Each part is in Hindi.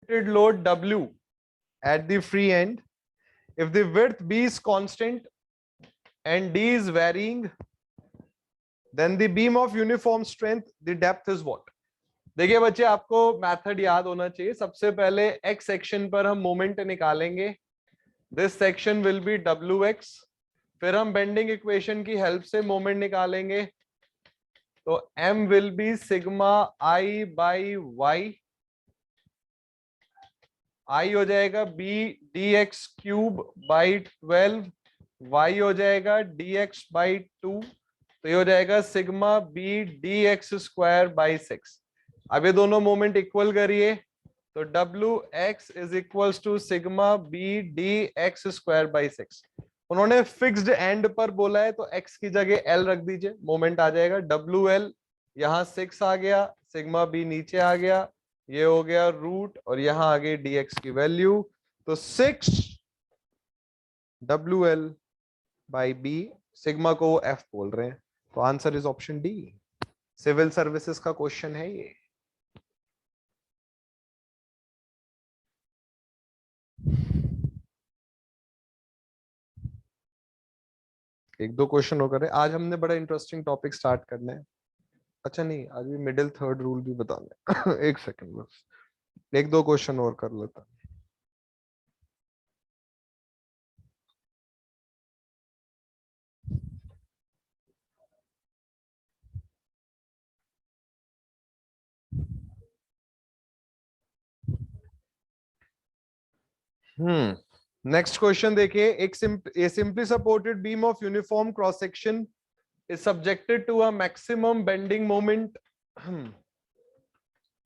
load W at the free end, if the width B is constant and D is varying, then the beam of uniform strength, the depth is what? देखिए बच्चे, आपको मेथड याद होना चाहिए. सबसे पहले x सेक्शन पर हम मोमेंट निकालेंगे. This section will be Wx. फिर हम बेंडिंग इक्वेशन की हेल्प से मोमेंट निकालेंगे. तो m will be sigma I by y. I हो जाएगा b dx cube by 12, y हो जाएगा dx बाई 2. तो ये हो जाएगा sigma b dx square by 6. अब ये दोनों मोमेंट इक्वल करिए, तो Wx is equals to sigma B D X square by 6. उन्होंने फिक्स्ड एंड पर बोला है, तो x की जगह l रख दीजिए, मोमेंट आ जाएगा WL. यहां 6 आ गया, सिग्मा b नीचे आ गया, ये हो गया रूट, और यहां आ गई dx की वैल्यू. तो 6 WL बाई b, सिग्मा को वो f बोल रहे हैं. तो answer is option D. Civil services का क्वेश्चन है ये. एक दो क्वेश्चन हो कर आज हमने बड़ा इंटरेस्टिंग टॉपिक स्टार्ट करना है. अच्छा नहीं, आज भी मिडिल थर्ड रूल भी बताना है. एक सेकंड बस, एक दो क्वेश्चन और कर लेता. नेक्स्ट क्वेश्चन देखिए. एक simply supported beam of uniform cross section is subjected to a maximum bending moment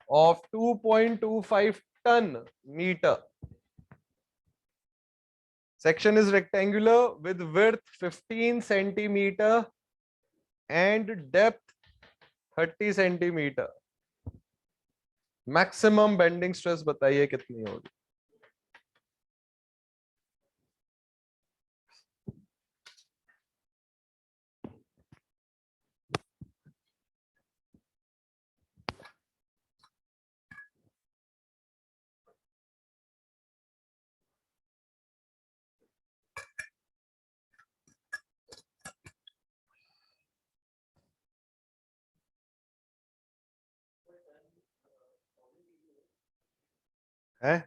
of 2.25 ton meter. Section is rectangular with width 15 centimeter and depth 30 centimeter. Maximum bending stress बताइए कितनी होगी. है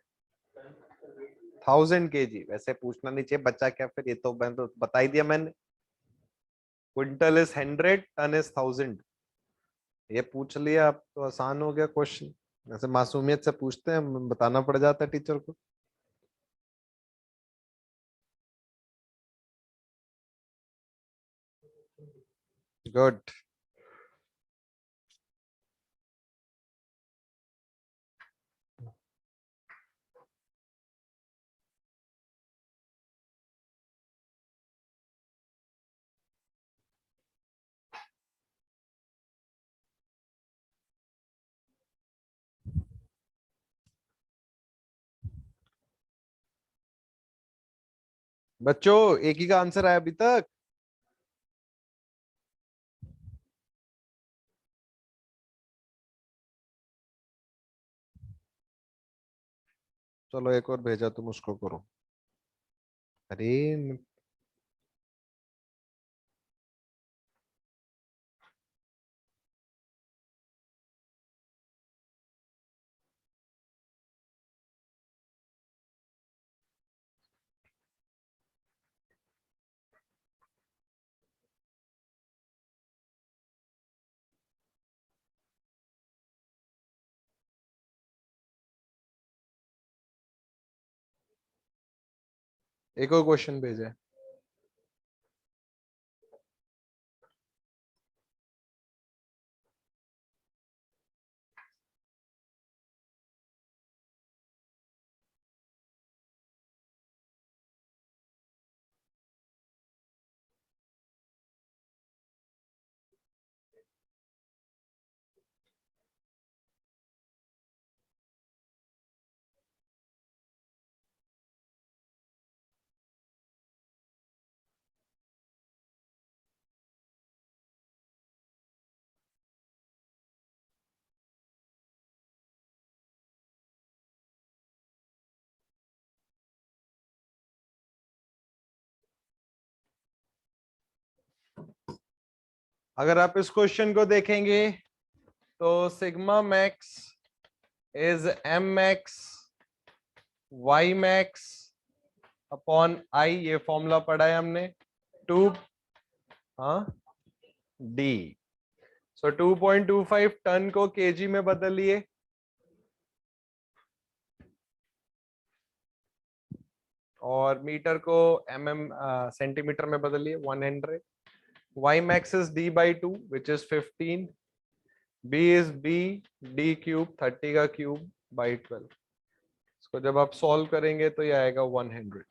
1000 kg. वैसे पूछना नहीं चाहिए बच्चा, क्या फिर, ये तो मैं तो बता ही दिया मैंने. Quintal is 100, ton is 1000. ये पूछ लिया, अब तो आसान हो गया क्वेश्चन. ऐसे मासूमियत से पूछते हैं, बताना पड़ जाता है टीचर को. गुड. बच्चों, एक ही का आंसर आया अभी तक. चलो एक और भेजा, तुम उसको करो. अरे एक और क्वेश्चन भेजा. अगर आप इस क्वेश्चन को देखेंगे तो sigma max is M max Y max upon I, ये फॉर्मूला पढ़ा है हमने, 2 हाँ डी। सो 2.25 टन को केजी में बदलिए, और मीटर को सेंटीमीटर में बदलिए 100। y max is d by 2 which is 15, b is b d cube 30 का क्यूब by 12। इसको जब आप सॉल्व करेंगे तो ये आएगा 100।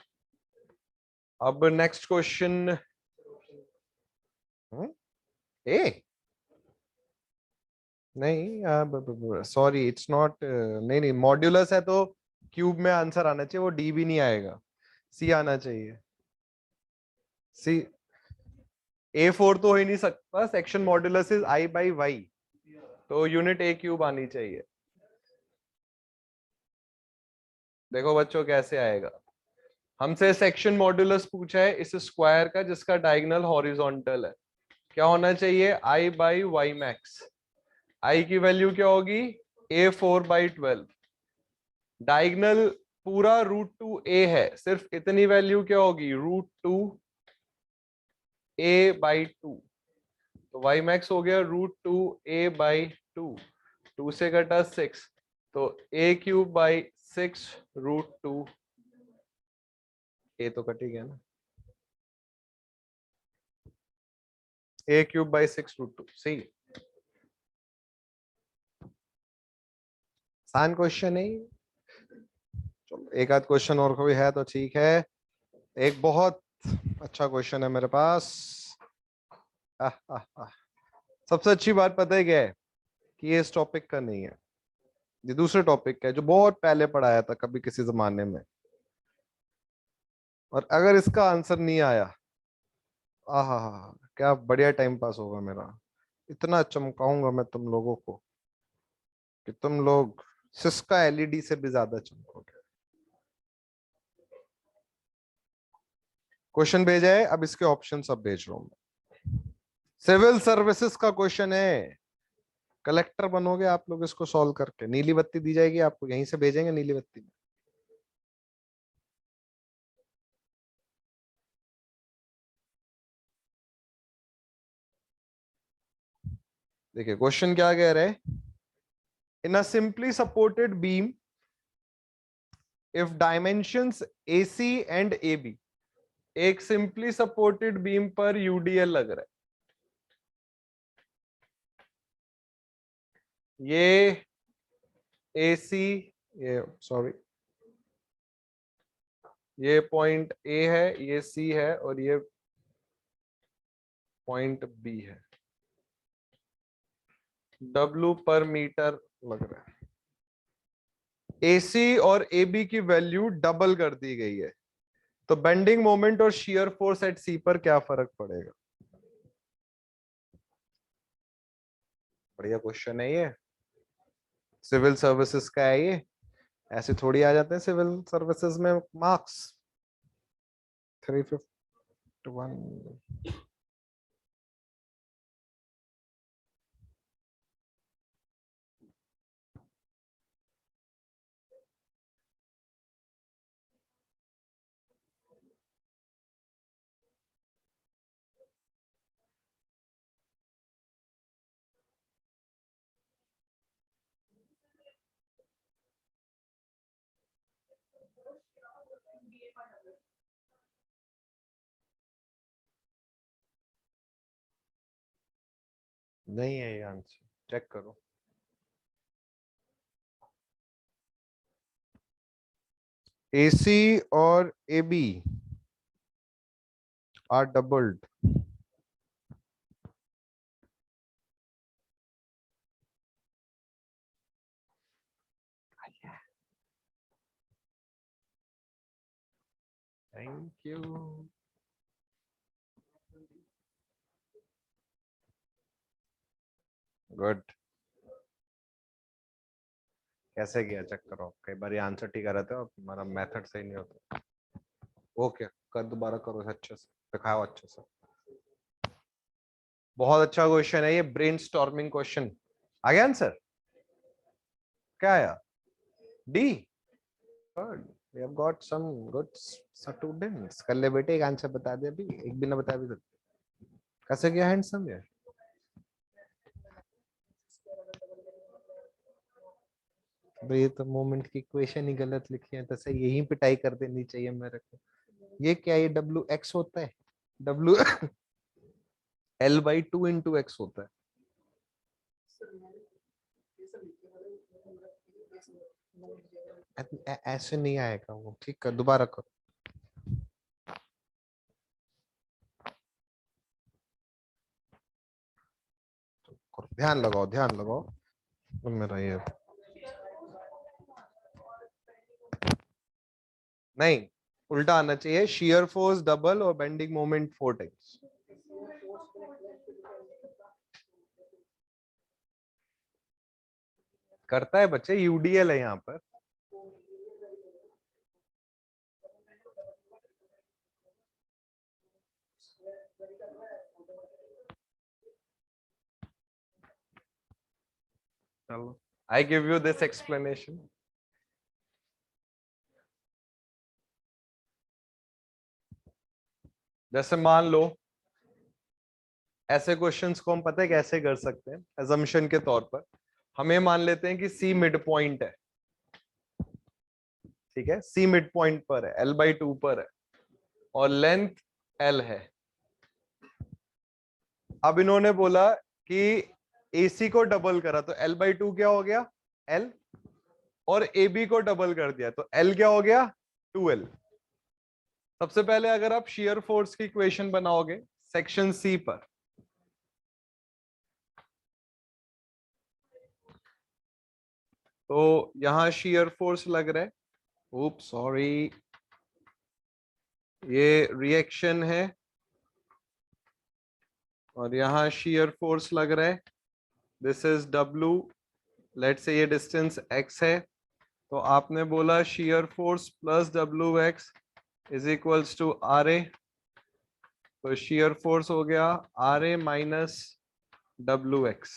अब नेक्स्ट क्वेश्चन ए नहीं, सॉरी इट्स नॉट, नहीं नहीं मॉड्यूलस है तो क्यूब में आंसर आना चाहिए, वो डी भी नहीं आएगा, सी आना चाहिए। सी A4 तो हो ही नहीं सकता, section modulus is I by Y, तो यूनिट ए क्यूब आनी चाहिए। देखो बच्चों कैसे आएगा, हमसे सेक्शन मॉड्यूलस पूछा है इस स्क्वायर का जिसका डायगोनल हॉरिजॉन्टल है, क्या होना चाहिए I by Y max. I की वैल्यू क्या होगी A4 by 12, डायगोनल पूरा √2a है, सिर्फ इतनी वैल्यू क्या होगी √2a by 2, तो y मैक्स हो गया √2a by 2, 2 से कटा 6, तो a क्यूब बाई 6 √2, a तो कट ही गया ना, a क्यूब बाई 6 √2। सही, आसान क्वेश्चन है। चलो एक आध क्वेश्चन और कोई है तो ठीक है, एक बहुत अच्छा क्वेश्चन है मेरे पास। सबसे अच्छी बात पता है क्या है कि ये इस टॉपिक का नहीं है, ये दूसरे टॉपिक का है जो बहुत पहले पढ़ाया था कभी किसी जमाने में, और अगर इसका आंसर नहीं आया, आहा क्या बढ़िया टाइम पास होगा मेरा, इतना चमकाऊंगा मैं तुम लोगों को कि तुम लोग सिस्का एलईडी से भी ज्यादा चमकोगे। क्वेश्चन भेजा है, अब इसके ऑप्शन सब भेज रहा हूं मैं। सिविल सर्विसेज का क्वेश्चन है, कलेक्टर बनोगे आप लोग इसको सॉल्व करके, नीली बत्ती दी जाएगी आपको, यहीं से भेजेंगे नीली बत्ती। देखिए क्वेश्चन क्या कह रहे हैं, in a simply supported beam if dimensions AC and AB, एक सिंपली सपोर्टेड बीम पर यूडीएल लग रहा है, ये AC, ये सॉरी ये पॉइंट A है, ये C है, और ये पॉइंट B है, W पर मीटर लग रहा है, AC और AB की वैल्यू डबल कर दी गई है, तो बेंडिंग मोमेंट और शियर फोर्स एट C पर क्या फर्क पड़ेगा। बढ़िया क्वेश्चन है ये, सिविल सर्विसेज का है ये, ऐसे थोड़ी आ जाते हैं सिविल सर्विसेज में मार्क्स 351। नहीं है ये आंसर, चेक करो। AC और AB are doubled, thank you. Good, कैसे किया चेक करो, कई बार ये आंसर ठीक आ रहता है और हमारा मेथड सही नहीं होता। ओके कर, दोबारा करो अच्छे से, दिखाओ अच्छे से। बहुत अच्छा क्वेश्चन है ये, ब्रेन स्टॉर्मिंग क्वेश्चन। आ गया आंसर? क्या आया? D. Good, we have got some good students. कर ले बेटे, एक आंसर बता दे अभी, एक भी ना बता भी सकते। कैसे गया हैंडसम यार? भाई ये तो मोमेंट की इक्वेशन ही गलत लिखी है, तो सही यहीं पिटाई कर देनी चाहिए मेरे को। ये क्या, ये डब्ल्यू एक्स होता है? W L by two into x होता है। ऐसे नहीं आएगा वो, ठीक कर, दोबारा करो। ध्यान लगाओ, ध्यान लगाओ। तो मेरा ये नहीं, उल्टा आना चाहिए, शियर फोर्स डबल और बेंडिंग मोमेंट 4 टाइम्स। करता है बच्चे, यूडीएल है यहाँ पर। चलो, I give you this explanation. जैसे मान लो, ऐसे क्वेश्चंस को हम पता है कैसे कर सकते हैं, assumption के तौर पर हमें मान लेते हैं कि सी मिड पॉइंट है, ठीक है, सी मिड पॉइंट पर है, एल बाई टू पर है, और लेंथ एल है। अब इन्होंने बोला कि एसी को डबल करा तो एल बाई टू क्या हो गया, एल, और ए बी को डबल कर दिया तो एल क्या हो गया, 2L। सबसे पहले अगर आप शियर फोर्स की इक्वेशन बनाओगे सेक्शन सी पर, तो यहां शियर फोर्स लग रहा है, ओप सॉरी, ये रिएक्शन है, और यहां शियर फोर्स लग रहा है, this is W, let's say ये डिस्टेंस x है, तो आपने बोला shear force plus W X is equals to R A, तो शियर फोर्स हो गया R A minus W X.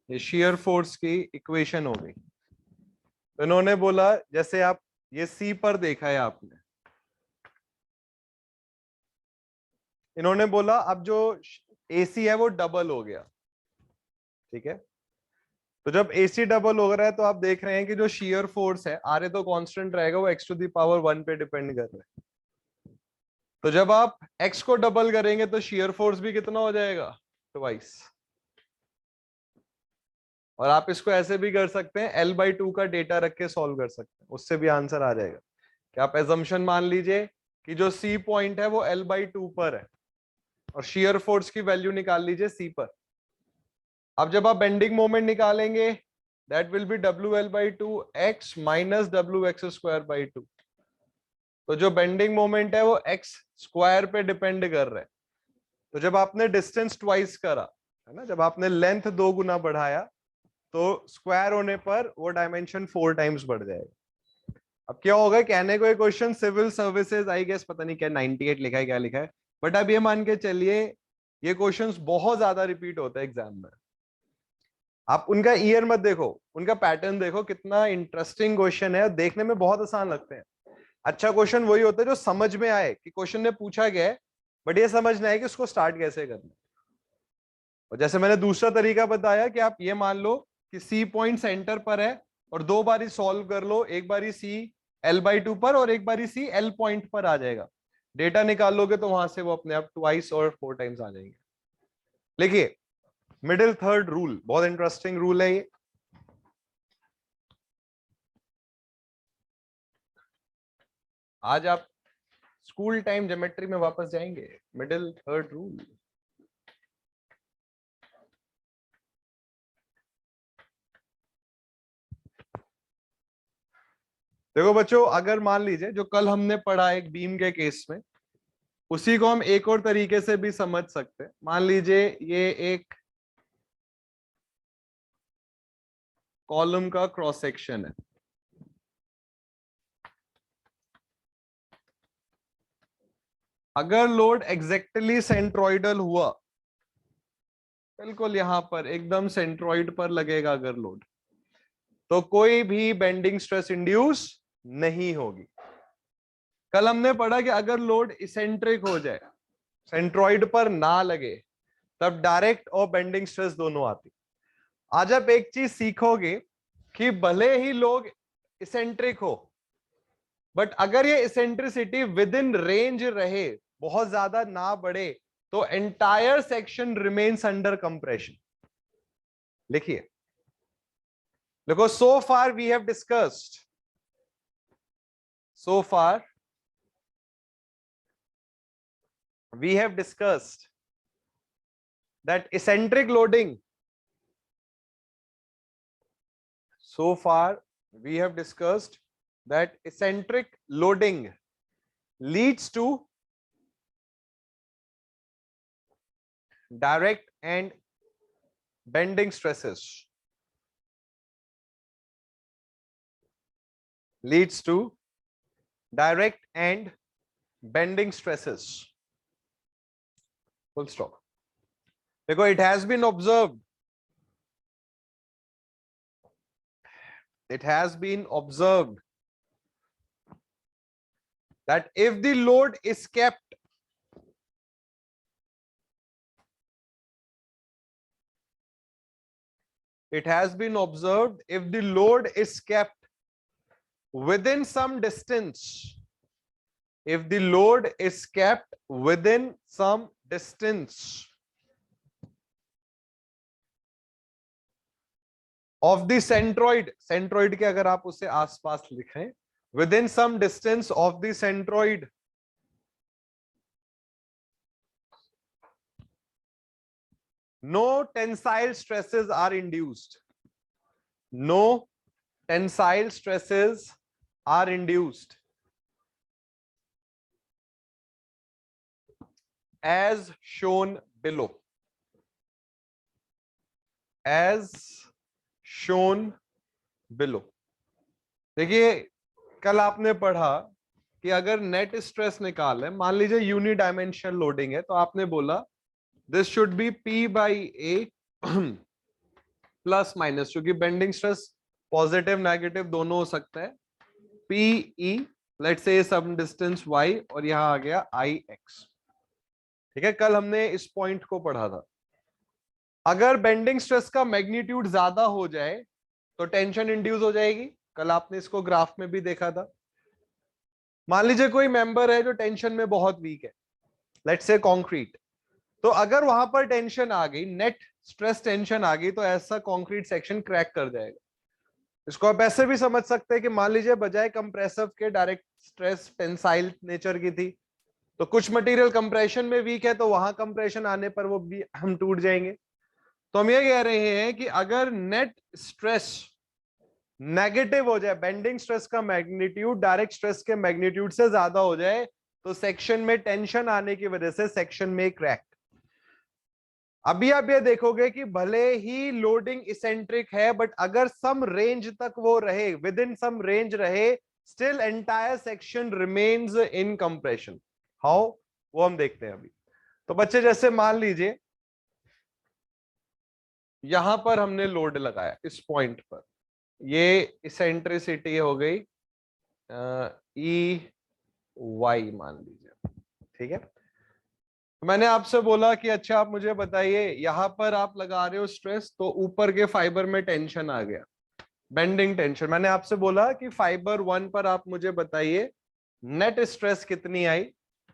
ये शियर फोर्स की इक्वेशन हो गई। तो इन्होंने बोला जैसे आप ये सी पर देखा है आपने, इन्होंने बोला अब जो एसी है वो डबल हो गया, ठीक है, तो जब एसी डबल हो रहा है तो आप देख रहे हैं कि जो शियर फोर्स है, आर ए तो कांस्टेंट रहेगा, वो एक्स टू द पावर 1 पे डिपेंड कर रहा है। तो जब आप एक्स को डबल करेंगे तो शियर फोर्स भी कितना हो जाएगा, ट्वाइस। और आप इसको ऐसे भी कर सकते हैं, एल बाई टू का डेटा रख के सॉल्व कर सकते हैं, उससे भी आंसर आ जाएगा। कि आप एजम्पशन मान लीजिए कि जो सी पॉइंट है वो एल बाई टू पर है, और शियर फोर्स की वैल्यू निकाल लीजिए सी पर। अब जब आप बेंडिंग मोमेंट निकालेंगे, that will be W L by two x minus W x square by two. तो जो बेंडिंग मोमेंट है वो एक्स स्क्वायर पे डिपेंड कर रहा है। तो जब आपने डिस्टेंस ट्वाइस करा है ना, जब आपने लेंथ 2 गुना बढ़ाया, तो स्क्वायर होने पर वो डायमेंशन 4 टाइम्स बढ़ जाएगा। अब क्या होगा, कहने को ये question civil services I guess, पता नहीं क्या 98 लिखा है क्या लिखा है, बट अब ये मान के चलिए ये क्वेश्चंस बहुत ज्यादा रिपीट होता है एग्जाम में। आप उनका ईयर मत देखो, उनका पैटर्न देखो, कितना इंटरेस्टिंग क्वेश्चन है, देखने में बहुत आसान लगते हैं। अच्छा क्वेश्चन वही होता है जो समझ में आए कि क्वेश्चन में पूछा गया है, बट ये समझ नहीं आए कि उसको स्टार्ट कैसे करना है। और जैसे मैंने दूसरा तरीका बताया कि आप ये मान लो कि सी पॉइंट सेंटर पर है, और 2 बारी सॉल्व कर लो, एक बारी सी एल बाई टू पर और एक बारी सी एल पॉइंट पर आ जाएगा। डेटा निकाल लोगे तो वहां से वो अपने आप ट्वाइस और 4 टाइम्स आ जाएंगे। देखिए, मिडिल थर्ड रूल बहुत इंटरेस्टिंग रूल है ये। आज आप स्कूल टाइम ज्योमेट्री में वापस जाएंगे, मिडिल थर्ड रूल। देखो बच्चों, अगर मान लीजिए जो कल हमने पढ़ा एक बीम के केस में, उसी को हम एक और तरीके से भी समझ सकते हैं। मान लीजिए ये एक कॉलम का क्रॉस सेक्शन है, अगर लोड एग्जैक्टली सेंट्रोइडल हुआ बिल्कुल यहां पर एकदम सेंट्रॉइड पर लगेगा अगर लोड, तो कोई भी बेंडिंग स्ट्रेस इंड्यूस नहीं होगी। कल हमने पढ़ा कि अगर लोड इसेंट्रिक हो जाए, सेंट्रॉइड पर ना लगे, तब डायरेक्ट और बेंडिंग स्ट्रेस दोनों आती। आज आप एक चीज सीखोगे कि भले ही लोग इसेंट्रिक हो, बट अगर ये इसेंट्रिसिटी विद इन रेंज रहे, बहुत ज्यादा ना बढ़े, तो entire section remains under compression. लिखिए, देखो, so far we have discussed, so far we have discussed that eccentric loading, so far we have discussed that eccentric loading leads to direct and bending stresses, leads to direct and bending stresses, full stop. Because it has been observed, that if the load is kept within some distance, if the load is kept within some distance of the centroid, centroid के अगर आप उसे आसपास लिखें, within some distance of the centroid, no tensile stresses are induced, no tensile stresses are induced, as shown below, as shown below. देखिए, कल आपने पढ़ा कि अगर नेट स्ट्रेस निकाले, मान लीजिए यूनिडायमेंशनल लोडिंग है, तो आपने बोला this should B P by A plus minus, क्योंकि बेंडिंग स्ट्रेस पॉजिटिव नेगेटिव दोनों हो सकता है, PE, let's say some distance y, और यहां आ गया IX। ठीक है, कल हमने इस पॉइंट को पढ़ा था। अगर बेंडिंग स्ट्रेस का मैग्नीट्यूड ज्यादा हो जाए तो टेंशन इंड्यूस हो जाएगी, कल आपने इसको ग्राफ में भी देखा था। मान लीजिए कोई मेंबर है जो टेंशन में बहुत वीक है, लेट्स से कंक्रीट, तो अगर वहां पर टेंशन आ गई, नेट स्ट्रेस टेंशन आ गई, तो ऐसा कंक्रीट सेक्शन क्रैक कर जाएगा। इसको आप ऐसे भी समझ सकते हैं कि मान लीजिए बजाय कंप्रेसिव के डायरेक्ट स्ट्रेस टेंसाइल नेचर की थी, तो कुछ मटेरियल कंप्रेशन में वीक है, तो वहां कंप्रेशन आने पर वो भी हम टूट जाएंगे। तो हम ये कह रहे हैं कि अगर नेट स्ट्रेस नेगेटिव हो जाए, बेंडिंग स्ट्रेस का मैग्नीट्यूड डायरेक्ट स्ट्रेस के मैग्नीट्यूड से ज्यादा हो जाए, तो सेक्शन में टेंशन आने की वजह से सेक्शन में क्रैक। अभी आप ये देखोगे कि भले ही लोडिंग इसेंट्रिक है, बट अगर सम रेंज तक वो रहे, विद इन सम रेंज रहे, still entire section remains in compression. How, वो हम देखते हैं अभी। तो बच्चे, जैसे मान लीजिए यहां पर हमने लोड लगाया इस पॉइंट पर, ये इसेंट्रिसिटी हो गई EY मान लीजिए, ठीक है। तो मैंने आपसे बोला कि अच्छा आप मुझे बताइए, यहां पर आप लगा रहे हो स्ट्रेस, तो ऊपर के फाइबर में टेंशन आ गया, बेंडिंग टेंशन। मैंने आपसे बोला कि फाइबर 1 पर आप मुझे बताइए नेट स्ट्रेस कितनी आई,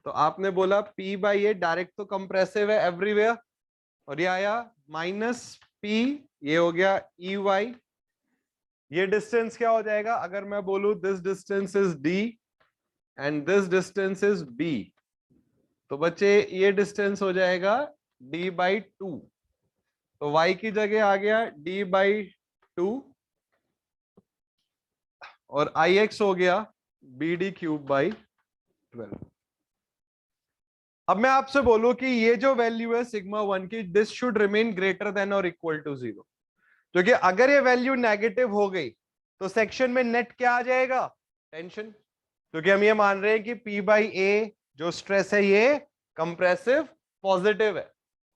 तो आपने बोला P बाई ए, डायरेक्ट तो कंप्रेसिव है एवरीवेयर, और ये आया -P, ये हो गया EY। ये डिस्टेंस क्या हो जाएगा, अगर मैं बोलूं this distance is D and this distance is B, तो बच्चे ये डिस्टेंस हो जाएगा D/2, तो Y की जगह आ गया D/2 और IX हो गया BD³/12। अब मैं आपसे बोलूं कि ये जो वैल्यू है सिग्मा 1 की, this should remain greater than और इक्वल टू 0, क्योंकि अगर ये वैल्यू नेगेटिव हो गई तो सेक्शन में नेट क्या आ जाएगा, टेंशन, क्योंकि हम ये मान रहे हैं कि P/A जो स्ट्रेस है ये कंप्रेसिव पॉजिटिव है।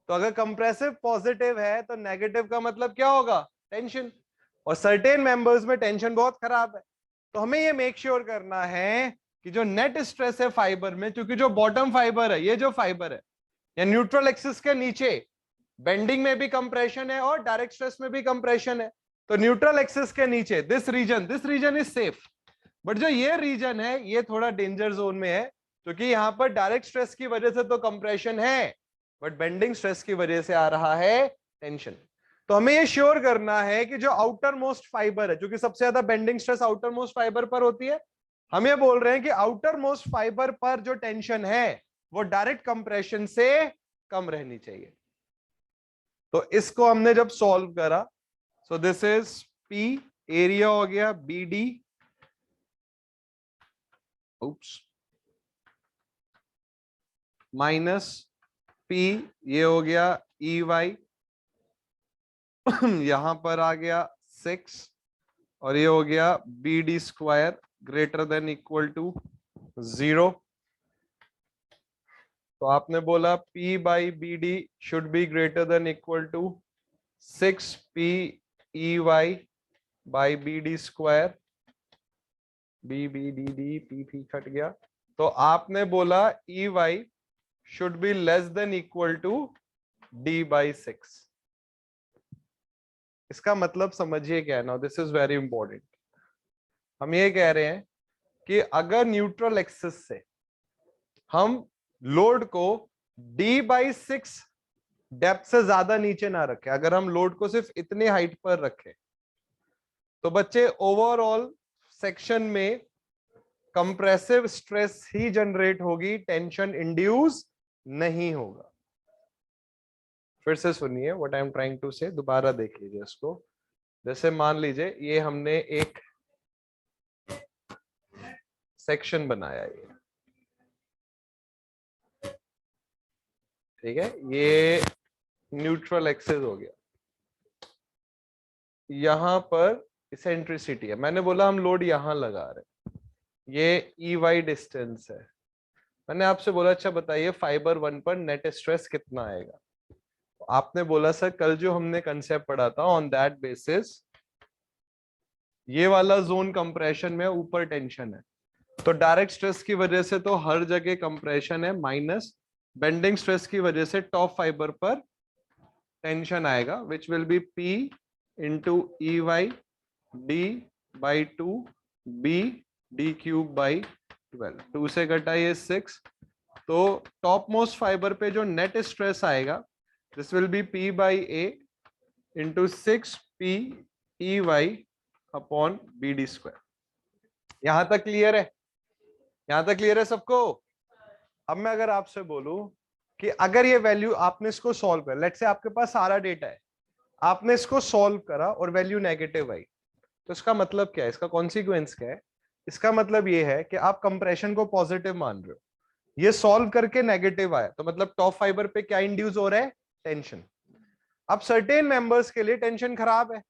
तो अगर कंप्रेसिव पॉजिटिव है तो नेगेटिव का मतलब क्या होगा, टेंशन, और सर्टेन मेंबर्स में टेंशन बहुत खराब है। तो हमें ये मेक श्योर करना है कि जो नेट स्ट्रेस है फाइबर में, क्योंकि जो बॉटम फाइबर है, ये जो फाइबर है या न्यूट्रल एक्सिस के नीचे बेंडिंग में भी कंप्रेशन है और डायरेक्ट स्ट्रेस में भी कंप्रेशन है। तो न्यूट्रल एक्सिस के नीचे this region is safe, but जो ये रीजन है ये थोड़ा डेंजर जोन में है, क्योंकि यहां पर डायरेक्ट स्ट्रेस की वजह से तो कंप्रेशन है, बट बेंडिंग स्ट्रेस की वजह से आ रहा है टेंशन। तो हमें ये श्योर करना है कि जो आउटर मोस्ट फाइबर है, क्योंकि सबसे ज्यादा bending stress outer most fibre पर होती है, हम ये बोल रहे हैं कि आउटर मोस्ट फाइबर पर जो टेंशन है वो डायरेक्ट कंप्रेशन से कम रहनी चाहिए। तो इसको हमने जब सॉल्व करा, so this is P, area हो गया बी डी, माइनस पी, ये हो गया ई वाई, यहां पर आ गया 6, और ये हो गया B D square greater than equal to 0। तो आपने बोला P by B D should be greater than equal to 6P E Y by B D square, B B D D P P cut गया। तो आपने बोला E Y should be less than equal to D by 6। इसका मतलब समझिए क्या है, now this is very important. हम ये कह रहे हैं कि अगर न्यूट्रल एक्सिस से हम लोड को d/6 डेप्थ से ज्यादा नीचे ना रखें, अगर हम लोड को सिर्फ इतनी हाइट पर रखें, तो बच्चे ओवरऑल सेक्शन में कंप्रेसिव स्ट्रेस ही जनरेट होगी, टेंशन इंड्यूस नहीं होगा। फिर से सुनिए what I am trying to say, दोबारा देख लीजिए इसको। जैसे मान लीजिए ये हमने एक सेक्शन बनाया, ये ठीक है, ये न्यूट्रल एक्सिस हो गया, यहां पर इसेंट्रिसिटी है, मैंने बोला हम लोड यहां लगा रहे हैं, ये ई वाई डिस्टेंस है। मैंने आपसे बोला अच्छा बताइए फाइबर 1 पर नेट स्ट्रेस कितना आएगा, तो आपने बोला सर कल जो हमने कंसेप्ट पढ़ा था ऑन दैट बेसिस ये वाला जोन कंप्रेशन में, ऊपर टेंशन है, तो डायरेक्ट स्ट्रेस की वजह से तो हर जगह कंप्रेशन है, माइनस बेंडिंग स्ट्रेस की वजह से टॉप फाइबर पर टेंशन आएगा, which will be P into E Y D by 2 B D cube by 12, 2 से घटा ये 6, तो टॉप मोस्ट फाइबर पे जो नेट स्ट्रेस आएगा this will be P by A into 6P E Y upon B D square. यहां तक क्लियर है? यहां तक क्लियर है सबको? अब मैं अगर आपसे बोलूं कि अगर ये वैल्यू आपने इसको सॉल्व कर, लेट्स से आपके पास सारा डेटा है, आपने इसको सॉल्व करा और वैल्यू नेगेटिव आई, तो इसका मतलब क्या है, इसका कॉन्सिक्वेंस क्या है? इसका मतलब ये है कि आप कंप्रेशन को पॉजिटिव मान रहे हो, ये सॉल्व करके नेगेटिव आया, तो मतलब टॉप फाइबर पे क्या इंड्यूस हो रहा है? टेंशन। अब सर्टेन मेंबर्स के लिए टेंशन खराब है,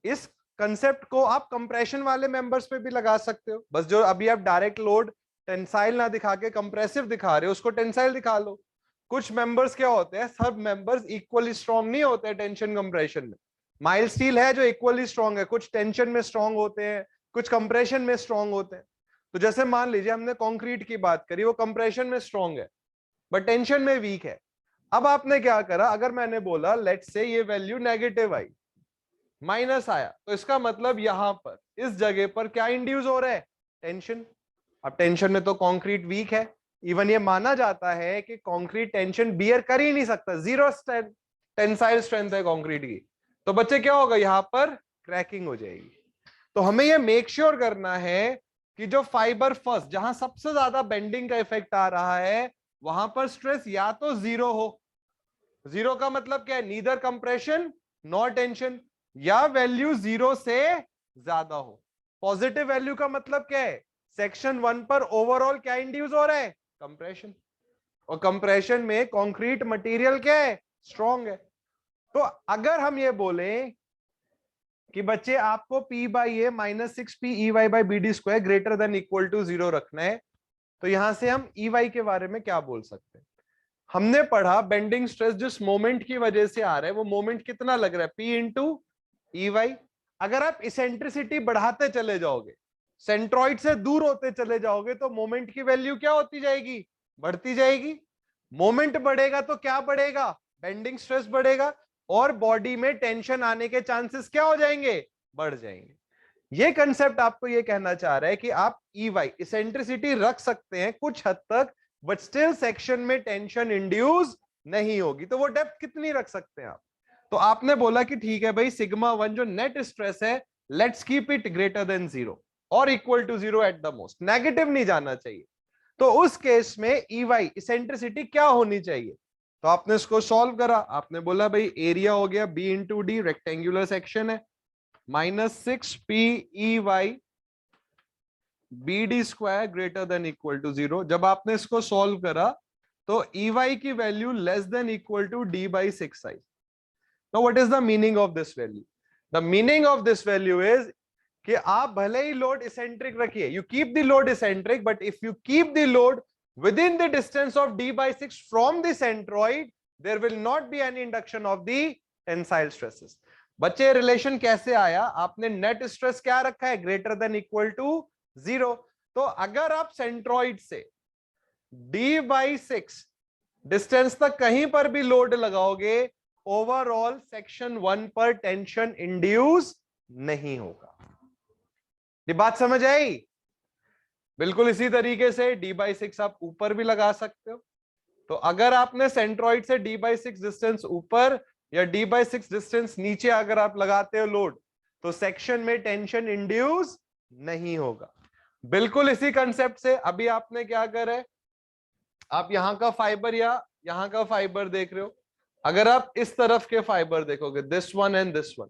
इस कंसेप्ट को आप कंप्रेशन वाले मेंबर्स पे भी लगा सकते हो, बस जो अभी आप डायरेक्ट लोड टेंसाइल ना दिखा के कंप्रेसिव दिखा रहे हो उसको टेंसाइल दिखा लो। कुछ मेंबर्स क्या होते हैं, सब मेंबर्स इक्वली स्ट्रांग नहीं होते टेंशन कंप्रेशन में। माइल्ड स्टील है जो इक्वली स्ट्रांग है, कुछ टेंशन में स्ट्रांग होते हैं, कुछ कंप्रेशन में स्ट्रांग होते हैं। तो जैसे मान लीजिए हमने कंक्रीट की बात करी, वो कंप्रेशन में स्ट्रांग है बट टेंशन में वीक है। अब आपने क्या करा, अगर मैंने बोला लेट्स से ये वैल्यू नेगेटिव आई, माइनस आया, तो इसका मतलब यहां पर इस जगह पर क्या इंड्यूस हो रहा है? टेंशन। अब टेंशन में तो कंक्रीट वीक है, इवन ये माना जाता है कि कंक्रीट टेंशन बियर कर ही नहीं सकता, जीरो टेंसाइल स्ट्रेंथ है कंक्रीट की, तो बच्चे क्या होगा, यहां पर क्रैकिंग हो जाएगी। तो हमें यह मेक श्योर करना है कि जो फाइबर फर्स्ट, जहां सबसे ज्यादा बेंडिंग का इफेक्ट आ रहा है, वहां पर स्ट्रेस या तो जीरो हो, जीरो का मतलब क्या है, नीदर कंप्रेशन नॉर टेंशन, या वैल्यू जीरो से ज्यादा हो। पॉजिटिव वैल्यू का मतलब क्या है, सेक्शन 1 पर ओवरऑल क्या इंड्यूस हो रहा है? कंप्रेशन, और कंप्रेशन में कंक्रीट मटेरियल क्या है? स्ट्रॉन्ग है। तो अगर हम ये बोले कि बच्चे आपको P by A minus 6P E Y by B D square greater than equal to 0 रखना है, तो यहां से हम ई वाई के बारे में क्या बोल सकते हैं? हमने पढ़ा बेंडिंग स्ट्रेस जिस मोमेंट की वजह से आ रहा है वो मोमेंट कितना लग रहा है, P इंटू ई वाई। अगर आप इसेंट्रिसिटी बढ़ाते चले जाओगे, सेंट्रॉइड से दूर होते चले जाओगे, तो मोमेंट की वैल्यू क्या होती जाएगी, बढ़ती जाएगी। मोमेंट बढ़ेगा तो क्या बढ़ेगा, बेंडिंग स्ट्रेस बढ़ेगा, और बॉडी में टेंशन आने के चांसेस क्या हो जाएंगे, बढ़ जाएंगे। ये कंसेप्ट आपको ये कहना चाह रहा है कि आप ई वाई इसेंट्रिसिटी रख सकते हैं कुछ हद तक, बट स्टिल सेक्शन में टेंशन इंड्यूस नहीं होगी। तो वो डेप्थ कितनी रख सकते हैं आप। तो आपने बोला कि ठीक है भाई, सिग्मा वन जो नेट स्ट्रेस है, let's keep it greater than zero और equal to zero at the most, negative नहीं जाना चाहिए। तो उस केस में ई वाई इसेंट्रिसिटी क्या होनी चाहिए। तो आपने इसको सॉल्व करा, आपने बोला भाई एरिया हो गया B into D, rectangular section है, -6 PEY BD square greater than equal to zero. जब आपने इसको सॉल्व करा तो EY की value less than equal to D/6I। Now what is the meaning of this value, the meaning of this value is कि आप भले ही लोड इसेंट्रिक रखिए, you keep the load eccentric, but if you keep the load within the distance of D/6 from the centroid, there will not be any induction of the tensile stresses। बच्चे रिलेशन कैसे आया, आपने नेट स्ट्रेस क्या रखा है, greater than equal to zero. तो अगर आप सेंट्रॉइड से D/6 डिस्टेंस तक कहीं पर भी लोड लगाओगे, ओवरऑल सेक्शन 1 पर टेंशन इंड्यूस नहीं होगा। ये बात समझ आई। बिल्कुल इसी तरीके से D/6 आप ऊपर भी लगा सकते हो। तो अगर आपने सेंट्रॉइड से D/6 डिस्टेंस ऊपर या D/6 डिस्टेंस नीचे अगर आप लगाते हो लोड, तो सेक्शन में टेंशन इंड्यूस नहीं होगा। बिल्कुल इसी कंसेप्ट से अभी आपने क्या करा है, आप यहां का फाइबर या यहां का फाइबर देख रहे हो। अगर आप इस तरफ के फाइबर देखोगे, this one and this one,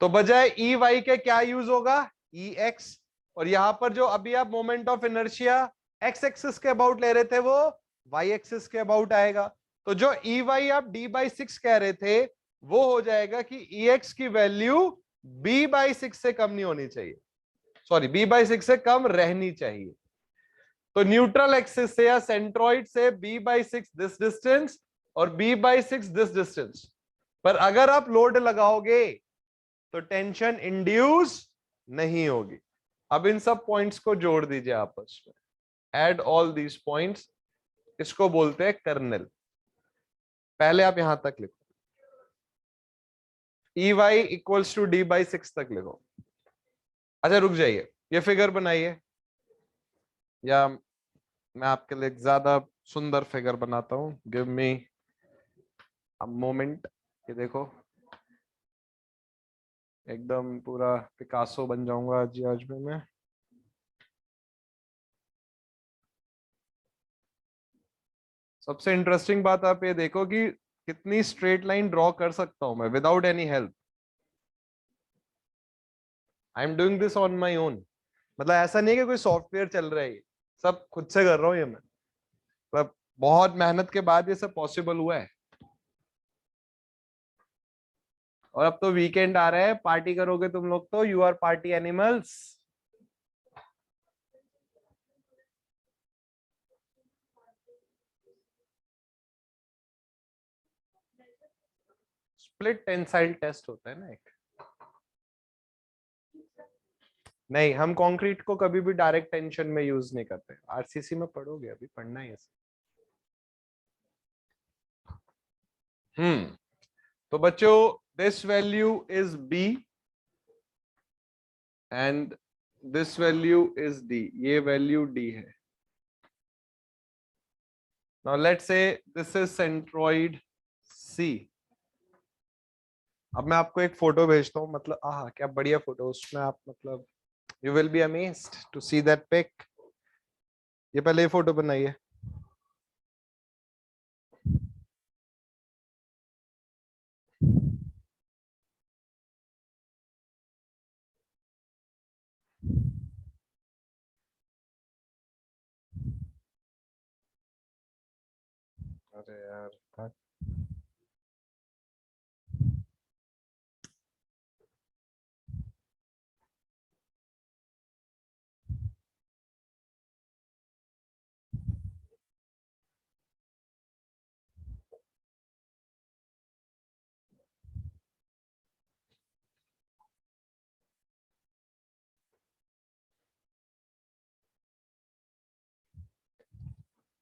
तो बजाय ई वाई के क्या यूज होगा, ई एक्स। और यहां पर जो अभी आप moment of inertia x axis के अबाउट ले रहे थे, वो वाई एक्सिस के अबाउट आएगा। तो जो ई वाई आप D/6 कह रहे थे, वो हो जाएगा कि ई एक्स की वैल्यू B/6 से कम नहीं होनी चाहिए, सॉरी B/6 से कम रहनी चाहिए। तो न्यूट्रल एक्सिस से या सेंट्रॉइड से B/6 दिस डिस्टेंस और B/6 दिस डिस्टेंस पर अगर आप लोड लगाओगे तो टेंशन इंड्यूस नहीं होगी। अब इन सब पॉइंट्स को जोड़ दीजिए आपस में, एड ऑल दीज पॉइंट्स, इसको बोलते हैं कर्नेल। पहले आप यहां तक लिखो, EY इक्वल्स टू D/6 तक लिखो। अच्छा रुक जाइए, ये फिगर बनाइए, या मैं आपके लिए ज्यादा सुंदर फिगर बनाता हूं। Give me a moment. ये देखो, एकदम पूरा पिकासो बन जाऊंगा आज में मैं। सबसे इंटरेस्टिंग बात आप ये देखो कि कितनी स्ट्रेट लाइन ड्रॉ कर सकता हूं मैं without any help. I am doing this on my own. मतलब ऐसा नहीं है कि कोई सॉफ्टवेयर चल रहा है, ये सब खुद से कर रहा हूँ ये मैं। मतलब बहुत मेहनत के बाद ये सब पॉसिबल हुआ है। और अब तो वीकेंड आ रहा है, पार्टी करोगे तुम लोग तो, you are party animals. Split tensile test होता है ना एक। नहीं, हम कंक्रीट को कभी भी डायरेक्ट टेंशन में यूज नहीं करते। आरसीसी में पढ़ोगे, अभी पढ़ना है इसे। तो बच्चों, this value is B and this value is D, ये वैल्यू डी है। Now let's say this is centroid C. अब मैं आपको एक फोटो भेजता हूँ, मतलब आह क्या बढ़िया फोटो, उसमें आप मतलब you will be amazed to see that pic. ये पहले ये फोटो बनाइए। अरे यार,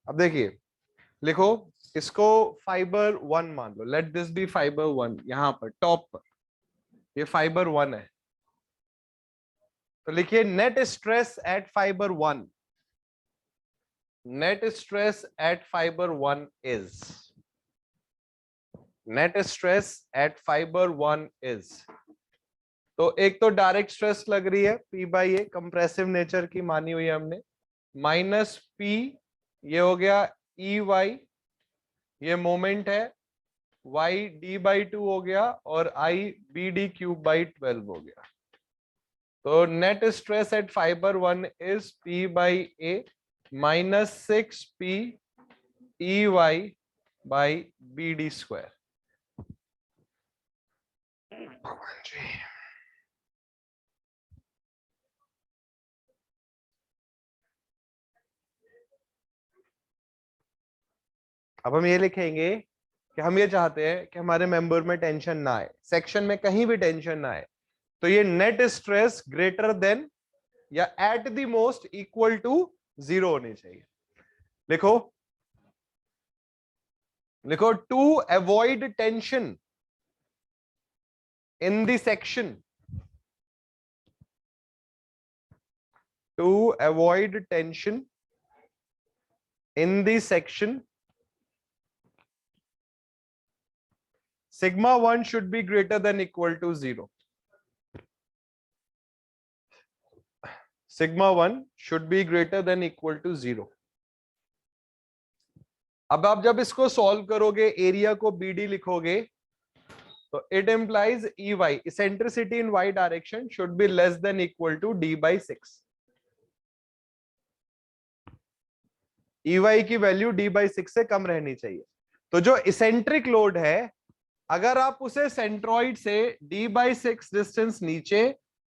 अब देखिए, लिखो इसको फाइबर 1 मान लो, लेट दिस बी फाइबर 1, यहां पर टॉप पर ये फाइबर 1 है, तो लिखिए net stress at fibre 1, net stress at fibre 1 is, net stress at fibre 1 is, तो एक तो डायरेक्ट स्ट्रेस लग रही है P by A, compressive nature की मानी हुई है हमने, माइनस P, ये हो गया ई वाई, ये मोमेंट है, y d बाई 2 हो गया, और I b d cube by 12 हो गया। तो net stress at fibre 1 is P by A minus 6P E Y by B D square. अब हम ये लिखेंगे कि हम ये चाहते हैं कि हमारे मेंबर में टेंशन ना आए, सेक्शन में कहीं भी टेंशन ना आए, तो ये नेट स्ट्रेस ग्रेटर देन या at the most equal to 0 होनी चाहिए। लिखो, लिखो to avoid tension in the section, to avoid tension in the section, sigma 1 should be greater than equal to 0. Sigma 1 should be greater than equal to 0. अब आप जब इसको सॉल्व करोगे, एरिया को BD लिखोगे, तो it implies EY, eccentricity in Y direction should be less than equal to D by 6. EY की वैल्यू D by 6 से कम रहनी चाहिए। तो जो इसेंट्रिक लोड है, अगर आप उसे सेंट्रॉइड से D by 6 डिस्टेंस नीचे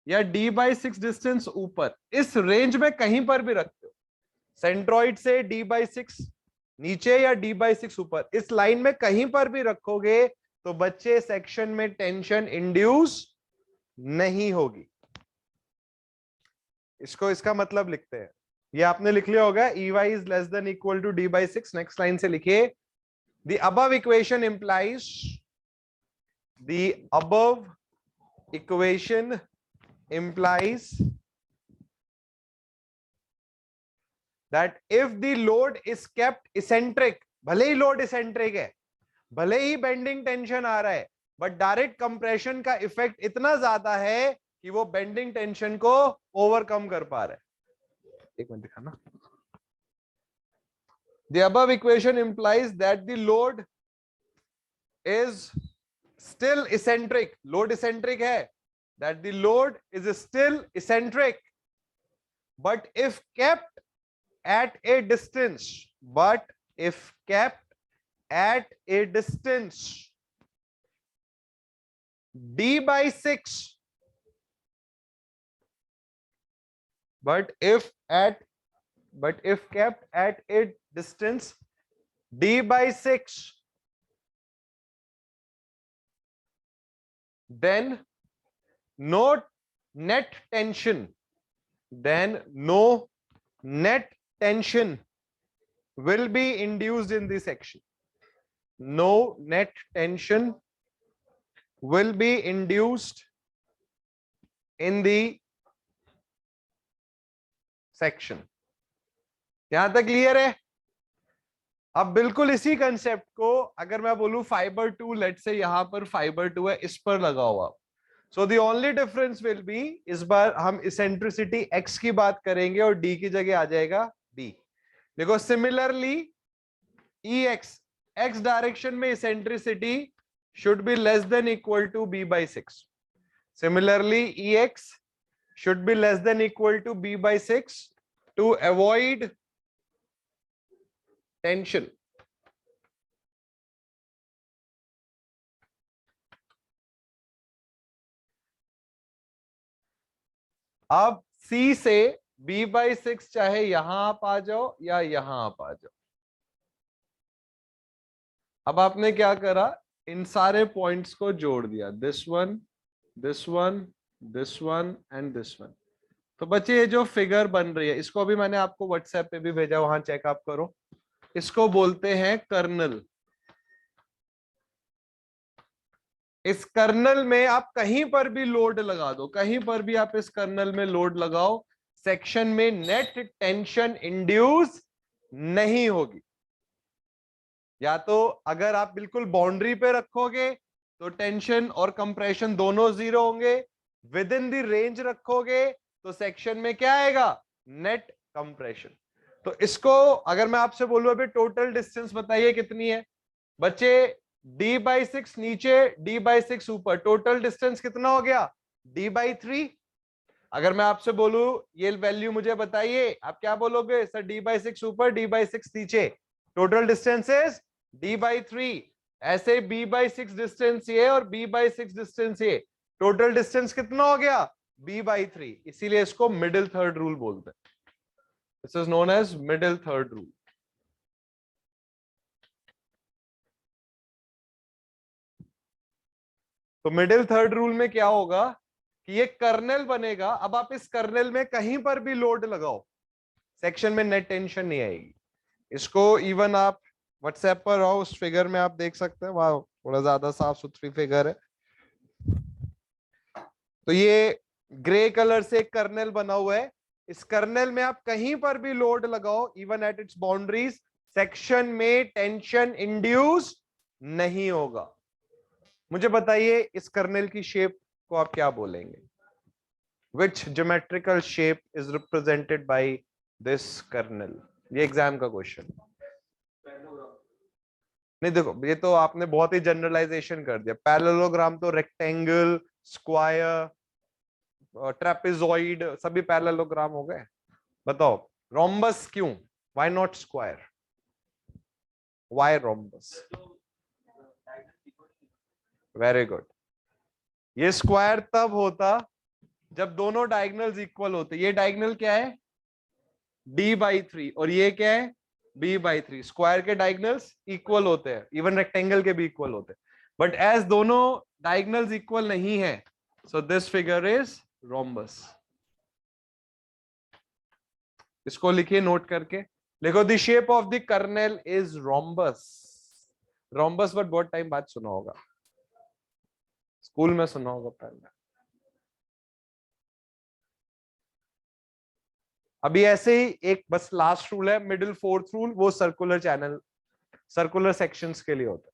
या D by 6 डिस्टेंस ऊपर, इस रेंज में कहीं पर भी रखते हो, सेंट्रॉइड से D by 6 नीचे या D by 6 ऊपर, इस लाइन में कहीं पर भी रखोगे तो बच्चे सेक्शन में टेंशन इंड्यूस नहीं होगी। इसको, इसका मतलब लिखते हैं, ये आपने लिख लिया होगा, EY is less than equal to D by 6। Next line से लिखिए, the above equation implies, the above equation implies that if the load is kept eccentric, भले ही लोड eccentric है, भले ही बेंडिंग टेंशन आ रहा है, बट डायरेक्ट कंप्रेशन का इफेक्ट इतना ज्यादा है कि वो बेंडिंग टेंशन को ओवरकम कर पा रहा है। एक मिनट दिखाना। The above equation implies that the load is still eccentric, load eccentric है, that the load is still eccentric, but if kept at a distance, but if kept at a distance D by 6, but if kept at a distance D by 6, then no net tension, then no net tension will be induced in the section, no net tension will be induced in the section। यहां तक क्लियर है? अब बिल्कुल इसी कंसेप्ट को अगर मैं बोलूं फाइबर 2, लेट से यहां पर फाइबर 2 है, इस पर लगा हुआ, so the only difference will be, इस बार हम इसेंट्रिसिटी x की बात करेंगे और d की जगह आ जाएगा d। देखो सिमिलरली Ex, x डायरेक्शन में eccentricity should be less than equal to b by 6, similarly Ex should be less than equal to b by 6 to avoid tension। अब C से b by 6 चाहे यहां आप आ जाओ या यहां आप आ जाओ। अब आपने क्या करा, इन सारे पॉइंट्स को जोड़ दिया, this one, this one, this one and this one. तो बच्चे ये जो फिगर बन रही है, इसको भी मैंने आपको व्हाट्सएप पे भी भेजा, वहां चेकअप करो। इसको बोलते हैं कर्नल। इस कर्नल में आप कहीं पर भी लोड लगा दो, कहीं पर भी आप इस कर्नल में लोड लगाओ, सेक्शन में नेट टेंशन इंड्यूस नहीं होगी। या तो अगर आप बिल्कुल बाउंड्री पे रखोगे तो टेंशन और कंप्रेशन दोनों जीरो होंगे, विद इन द रेंज रखोगे तो सेक्शन में क्या आएगा, नेट कंप्रेशन। तो इसको अगर मैं आपसे बोलूं अभी टोटल डिस्टेंस बताइए कितनी है बच्चे, d/6 नीचे d/6 ऊपर, टोटल डिस्टेंस कितना हो गया, d/3। अगर मैं आपसे बोलूं ये वैल्यू मुझे बताइए, आप क्या बोलोगे, सर d/6 ऊपर d/6 नीचे, टोटल डिस्टेंस इज d/3। ऐसे b/6 डिस्टेंस ये और b/6 डिस्टेंस ये, टोटल डिस्टेंस कितना हो गया, b/3। इसीलिए इसको मिडिल थर्ड रूल बोलते हैं। This is known as middle third rule. तो मिडिल थर्ड रूल में क्या होगा कि ये कर्नेल बनेगा। अब आप इस कर्नेल में कहीं पर भी लोड लगाओ, सेक्शन में नेट टेंशन नहीं आएगी। इसको इवन आप व्हाट्सएप पर आओ, उस फिगर में आप देख सकते हैं, वहां थोड़ा ज्यादा साफ सुथरी फिगर है। तो ये ग्रे कलर से एक कर्नेल बना हुआ है, इस कर्नेल में आप कहीं पर भी लोड लगाओ even at its boundaries, section में टेंशन इंड्यूस नहीं होगा। मुझे बताइए इस कर्नेल की शेप को आप क्या बोलेंगे, which geometrical shape is represented by this kernel. ये एग्जाम का क्वेश्चन नहीं, देखो ये तो आपने बहुत ही जनरलाइजेशन कर दिया। पैरेललोग्राम तो रेक्टेंगल, स्क्वायर, ट्रेपेजॉइड सभी पैरेललोग्राम हो गए। बताओ रोम्बस क्यों, why not square, why rhombus. Very good. ये स्क्वायर तब होता जब दोनों डायगोनल्स इक्वल होते। ये डायगोनल क्या है, d/3, और ये क्या है, b/3। स्क्वायर के डायगोनल्स इक्वल होते हैं, इवन रेक्टेंगल के भी इक्वल होते हैं, बट एज दोनों डायगोनल्स इक्वल नहीं है, so this figure is rhombus. इसको लिखिए नोट करके, लिखो the shape of the kernel is rhombus. Rhombus but बहुत टाइम बाद सुना होगा, स्कूल में सुना होगा पहले। अभी ऐसे ही एक बस लास्ट रूल है, मिडिल फोर्थ रूल, वो सर्कुलर चैनल, सर्कुलर सेक्शंस के लिए होता है।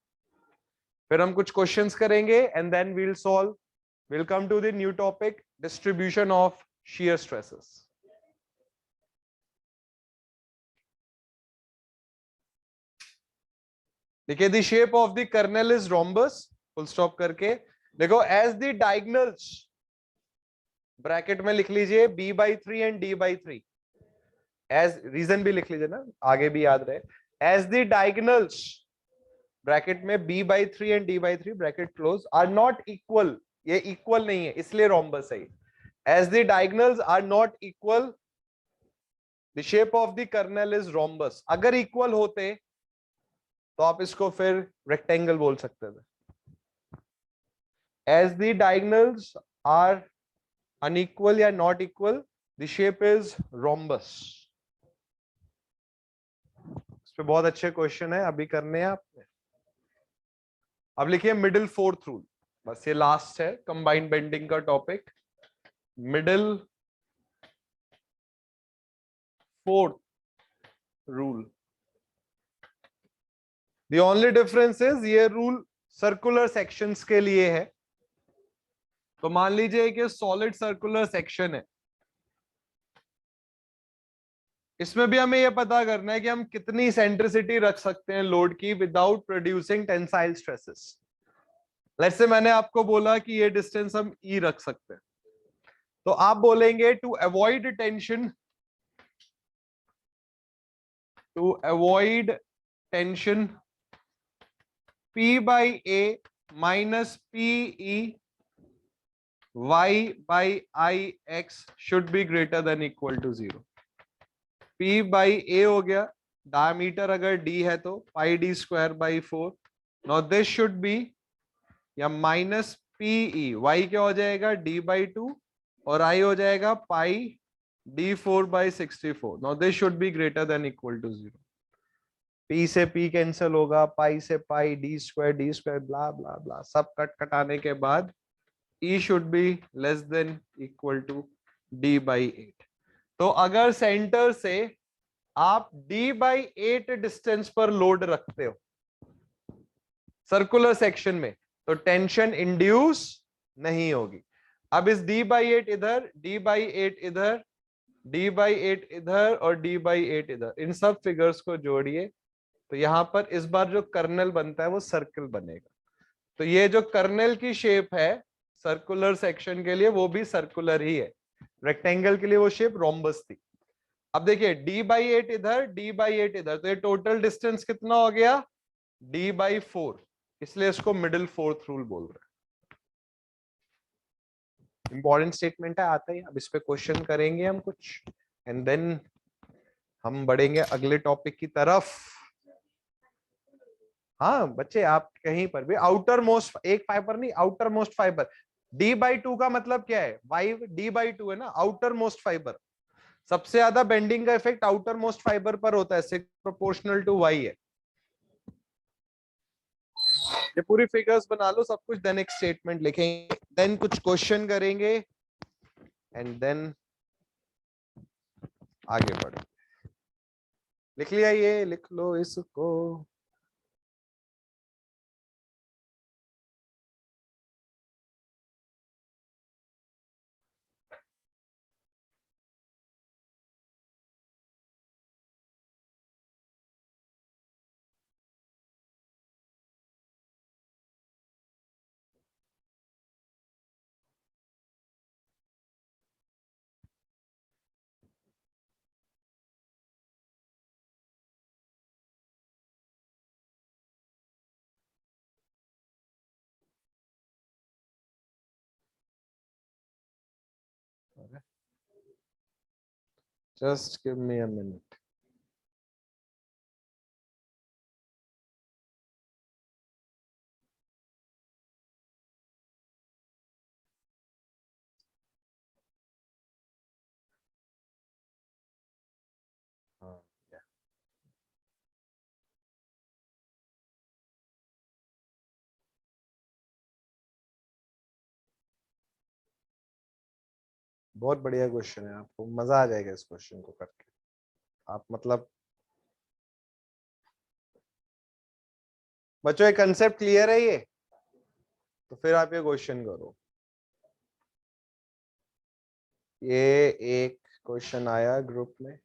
फिर हम कुछ क्वेश्चंस करेंगे and then we'll solve, will come to the new topic, distribution of shear stresses। देखिए the shape of the kernel is rhombus, full stop करके देखो, एज द डायगोनल्स, ब्रैकेट में लिख लीजिए b/3 and d/3, as reason भी लिख लीजिए ना, आगे भी याद रहे, एज द डायगोनल्स, ब्रैकेट में b/3 and d/3 bracket close, are not equal, ये इक्वल नहीं है इसलिए रोम्बस है। As the diagonals are not equal, the shape of the kernel is rhombus. अगर इक्वल होते तो आप इसको फिर रेक्टेंगल बोल सकते थे। As the diagonals are unequal या not equal, the shape is rhombus. इस पे बहुत अच्छे क्वेश्चन है, अभी करने हैं आपने। अब लिखिए मिडिल फोर्थ रूल, बस ये लास्ट है कंबाइंड बेंडिंग का topic, middle fourth rule. The only difference is ये रूल सर्कुलर सेक्शंस के लिए है। तो मान लीजिए कि सॉलिड सर्कुलर सेक्शन है, इसमें भी हमें यह पता करना है कि हम कितनी सेंट्रिसिटी रख सकते हैं लोड की without producing tensile stresses. Let's say मैंने आपको बोला कि ये डिस्टेंस हम ई रख सकते हैं, तो आप बोलेंगे to avoid tension, to avoid tension P/A minus PE y/IX should be greater than equal to 0। P/A हो गया, डायमीटर अगर d है तो πd²/4। Now this should B, या माइनस PE, y क्या हो जाएगा d/2 और I हो जाएगा πd4/64। Now this should be greater than equal to 0। P से पी कैंसिल होगा, पाई से पाई, डी स्क्वायर ब्ला ब्ला ब्ला, सब कट कटाने के बाद E should be less than equal to D/8। तो अगर सेंटर से आप D/8 डिस्टेंस पर लोड रखते हो सर्कुलर सेक्शन में, तो टेंशन इंड्यूस नहीं होगी। अब इस D/8 इधर, D/8 इधर, D/8 इधर और D/8 इधर, इन सब फिगर्स को जोड़िए, तो यहां पर इस बार जो कर्नल बनता है वो सर्कल बनेगा। तो ये जो कर्नल की शेप है सर्कुलर सेक्शन के लिए, वो भी सर्कुलर ही है। रेक्टेंगल के लिए वो शेप रोम्बस थी। अब देखिए D/8 इधर, D/8 इधर, तो ये टोटल डिस्टेंस कितना हो गया? D/4, इसलिए इसको मिडिल फोर्थ रूल बोल रहे हैं। इंपॉर्टेंट स्टेटमेंट है, आता है। अब इस पे क्वेश्चन करेंगे हम कुछ, एंड देन हम बढ़ेंगे अगले टॉपिक की तरफ। हाँ बच्चे, आप कहीं पर भी आउटर मोस्ट, एक फाइबर नहीं, आउटर मोस्ट फाइबर, D/2 का मतलब क्या है? वाई D/2 है ना, आउटर मोस्ट फाइबर। सबसे ज्यादा बेंडिंग का इफेक्ट आउटर मोस्ट फाइबर पर होता है, 6 प्रोपोर्शनल टू वाई है। ये पूरी फिगर्स बना लो सब कुछ, देन एक स्टेटमेंट लिखेंगे, देन कुछ क्वेश्चन करेंगे, एंड देन आगे बढ़े। लिख लिया? ये लिख लो इसको। Just give me a minute. हाँ, बहुत बढ़िया क्वेश्चन है, आपको मजा आ जाएगा इस क्वेश्चन को करके। आप मतलब बच्चों ये कंसेप्ट क्लियर है ये? तो फिर आप ये क्वेश्चन करो। ये एक क्वेश्चन आया ग्रुप में,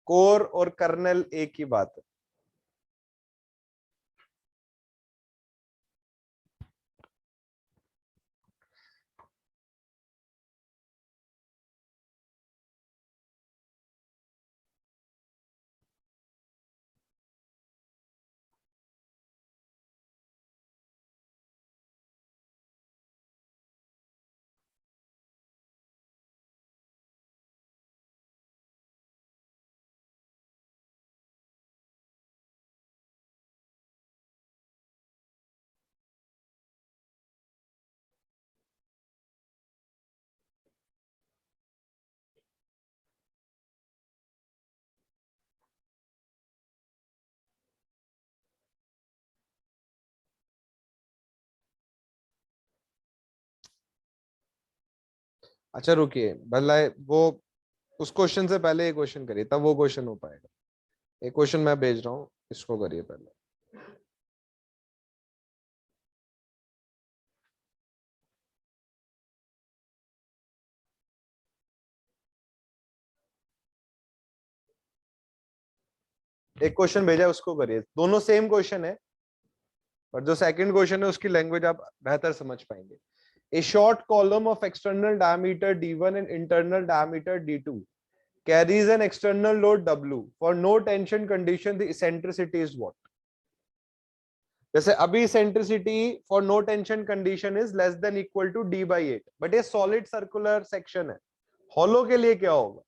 कोर और कर्नल एक ही बात है। अच्छा रुकिए, भला वो उस क्वेश्चन से पहले एक क्वेश्चन करिए, तब वो क्वेश्चन हो पाएगा। एक क्वेश्चन मैं भेज रहा हूँ, इसको करिए पहले। एक क्वेश्चन भेजा है उसको करिए, दोनों सेम क्वेश्चन है, पर जो सेकंड क्वेश्चन है उसकी लैंग्वेज आप बेहतर समझ पाएंगे। A short column of external diameter D1 and internal diameter D2 carries an external load W. For no tension condition, the eccentricity is what? जैसे अभी eccentricity for no tension condition is less than equal to d/8, but ये solid circular section है. Hollow के लिए क्या होगा?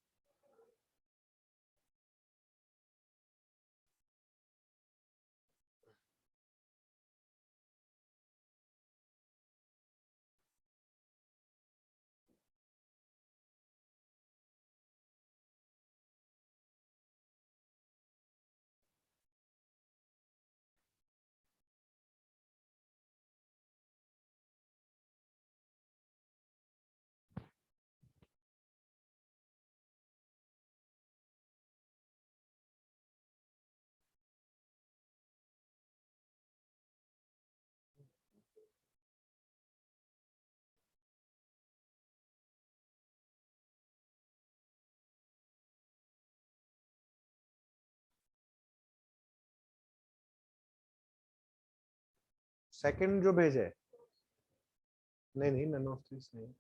सेकंड जो भेजे, नहीं नन ऑफ दिस नहीं.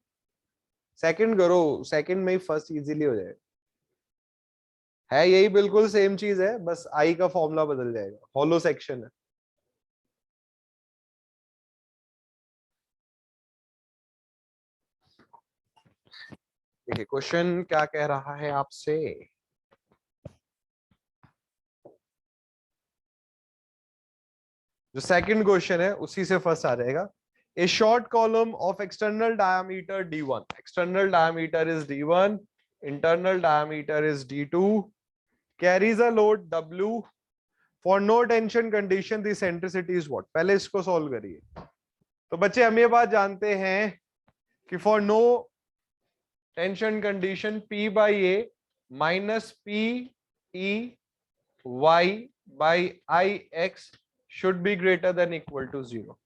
सेकंड करो, सेकंड में ही फर्स्ट इजीली हो जाएगा. है यही बिल्कुल सेम चीज है, बस आई का फॉर्मूला बदल जाएगा. हॉलो सेक्शन है. देखिए क्वेश्चन क्या कह रहा है आपसे. जो सेकंड क्वेश्चन है उसी से फर्स्ट आ जाएगा. A short column of external diameter d1. External diameter is d1. Internal diameter is d2. Carries a load w. For no tension condition, the eccentricity is what? पहले इसको सॉल्व करिए. तो बच्चे हम ये बात जानते हैं कि for no tension condition P by A minus P E Y by I X should be greater than equal to 0.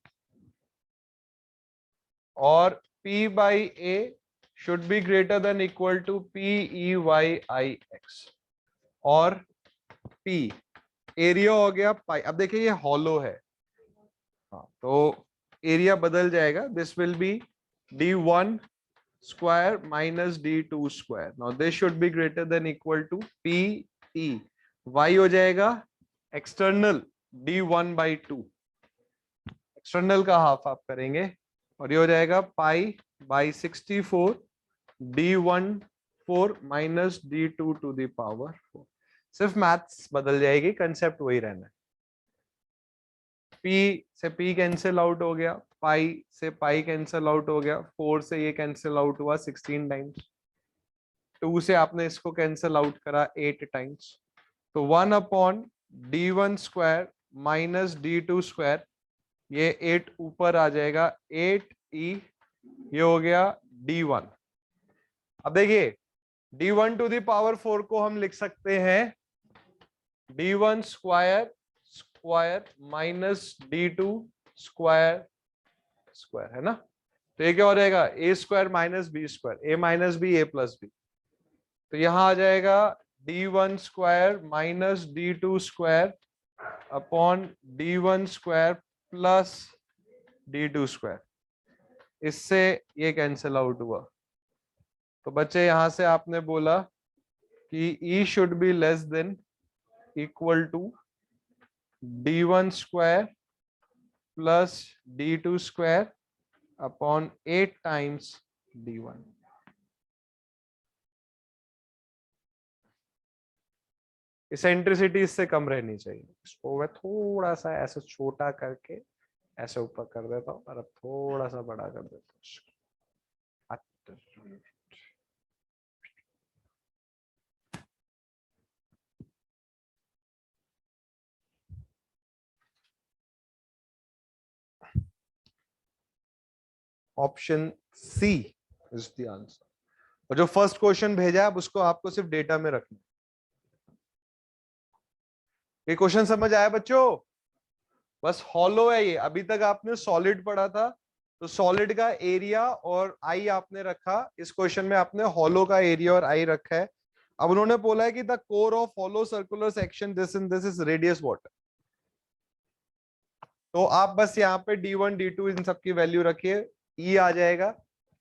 और P by A should be greater than equal to P E Y I X. और P एरिया हो गया पाई. अब देखिए ये हॉलो है, हाँ, तो एरिया बदल जाएगा. This will B d1 square minus d2 square. Now this should be greater than equal to P E. Y हो जाएगा एक्सटर्नल d1 by 2. एक्सटर्नल का हाफ आप करेंगे और ये हो जाएगा pi by 64 d14 minus d2 to the power 4. सिर्फ मैथ्स बदल जाएगी, कंसेप्ट वही रहना है. P से P कैंसिल आउट हो गया, पाई से पाई कैंसिल आउट हो गया, 4 से ये कैंसिल आउट हुआ 16 टाइम्स, 2 से आपने इसको कैंसिल आउट करा 8 टाइम्स. तो 1 upon d1 square minus d2 square, ये 8 ऊपर आ जाएगा 8e, ये हो गया d1. अब देखिए d1 टू द पावर 4 को हम लिख सकते हैं d1 square square minus d2 square square, है ना. तो ये क्या हो जाएगा a square minus B square, a minus B a plus B. तो यहां आ जाएगा d1 square minus d2 square upon d1 square plus d2 square. इससे ये कैंसिल आउट हुआ. तो बच्चे यहां से आपने बोला कि E should be less than equal to d1 square plus d2 square upon 8 times d1. Eccentricity इससे कम रहनी चाहिए. इसको मैं थोड़ा सा ऐसे छोटा करके ऐसे ऊपर कर देता हूं और अब थोड़ा सा बड़ा कर देता हूं. Option C is the answer. और जो फर्स्ट क्वेश्चन भेजा है उसको आपको सिर्फ डेटा में रखना. ये क्वेश्चन समझ आया बच्चों? बस हॉलो है ये. अभी तक आपने सॉलिड पढ़ा था, तो सॉलिड का एरिया और आई आपने रखा. इस क्वेश्चन में आपने हॉलो का एरिया और आई रखा है. अब उन्होंने बोला है कि the core of hollow circular section this in this is radius what. तो आप बस यहाँ पे d1 d2 इन सब की वैल्यू रखिए. ई आ जाएगा.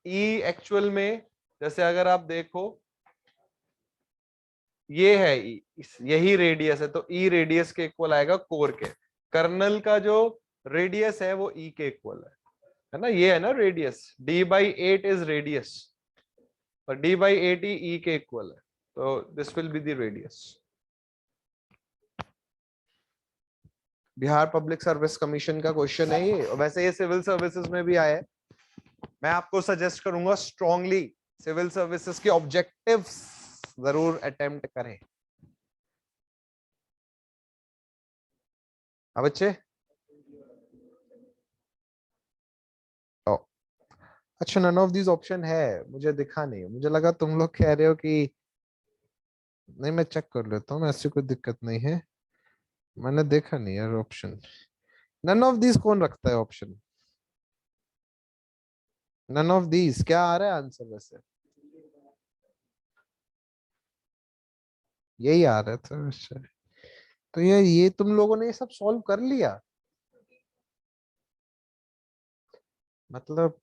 ई एक्चुअल में जैसे अगर आप देखो ये है ई, यही रेडियस है, तो ई रेडियस के इक्वल आएगा कोर के। कर्नल का जो रेडियस है वो ई के इक्वल है ना, ये है ना रेडियस, d/8 इज रेडियस, और d/8 ही ई के इक्वल है, तो this will be the radius. Bihar public service commission का क्वेश्चन है ये, वैसे ये सिविल सर्विसेज में भी आया है। मैं आपको सजेस्ट करूंगा स्ट्रांगली सिविल सर्विसेज के ऑब्जेक्टिव्स जरूर अटेम्प्ट करें। अब बच्चे अच्छा, नन ऑफ दिस ऑप्शन है, मुझे दिखा नहीं, मुझे लगा तुम लोग कह रहे हो कि नहीं। मैं चेक कर लेता हूँ, ऐसी कोई दिक्कत नहीं है, मैंने देखा नहीं यार ऑप्शन। नन ऑफ दिस कौन रखता है ऑप्शन? नन ऑफ दिस क्या आ रहा है आंसर वैसे? यही आ रहा था वैसे। तो ये तुम लोगों ने ये सब सॉल्व कर लिया मतलब?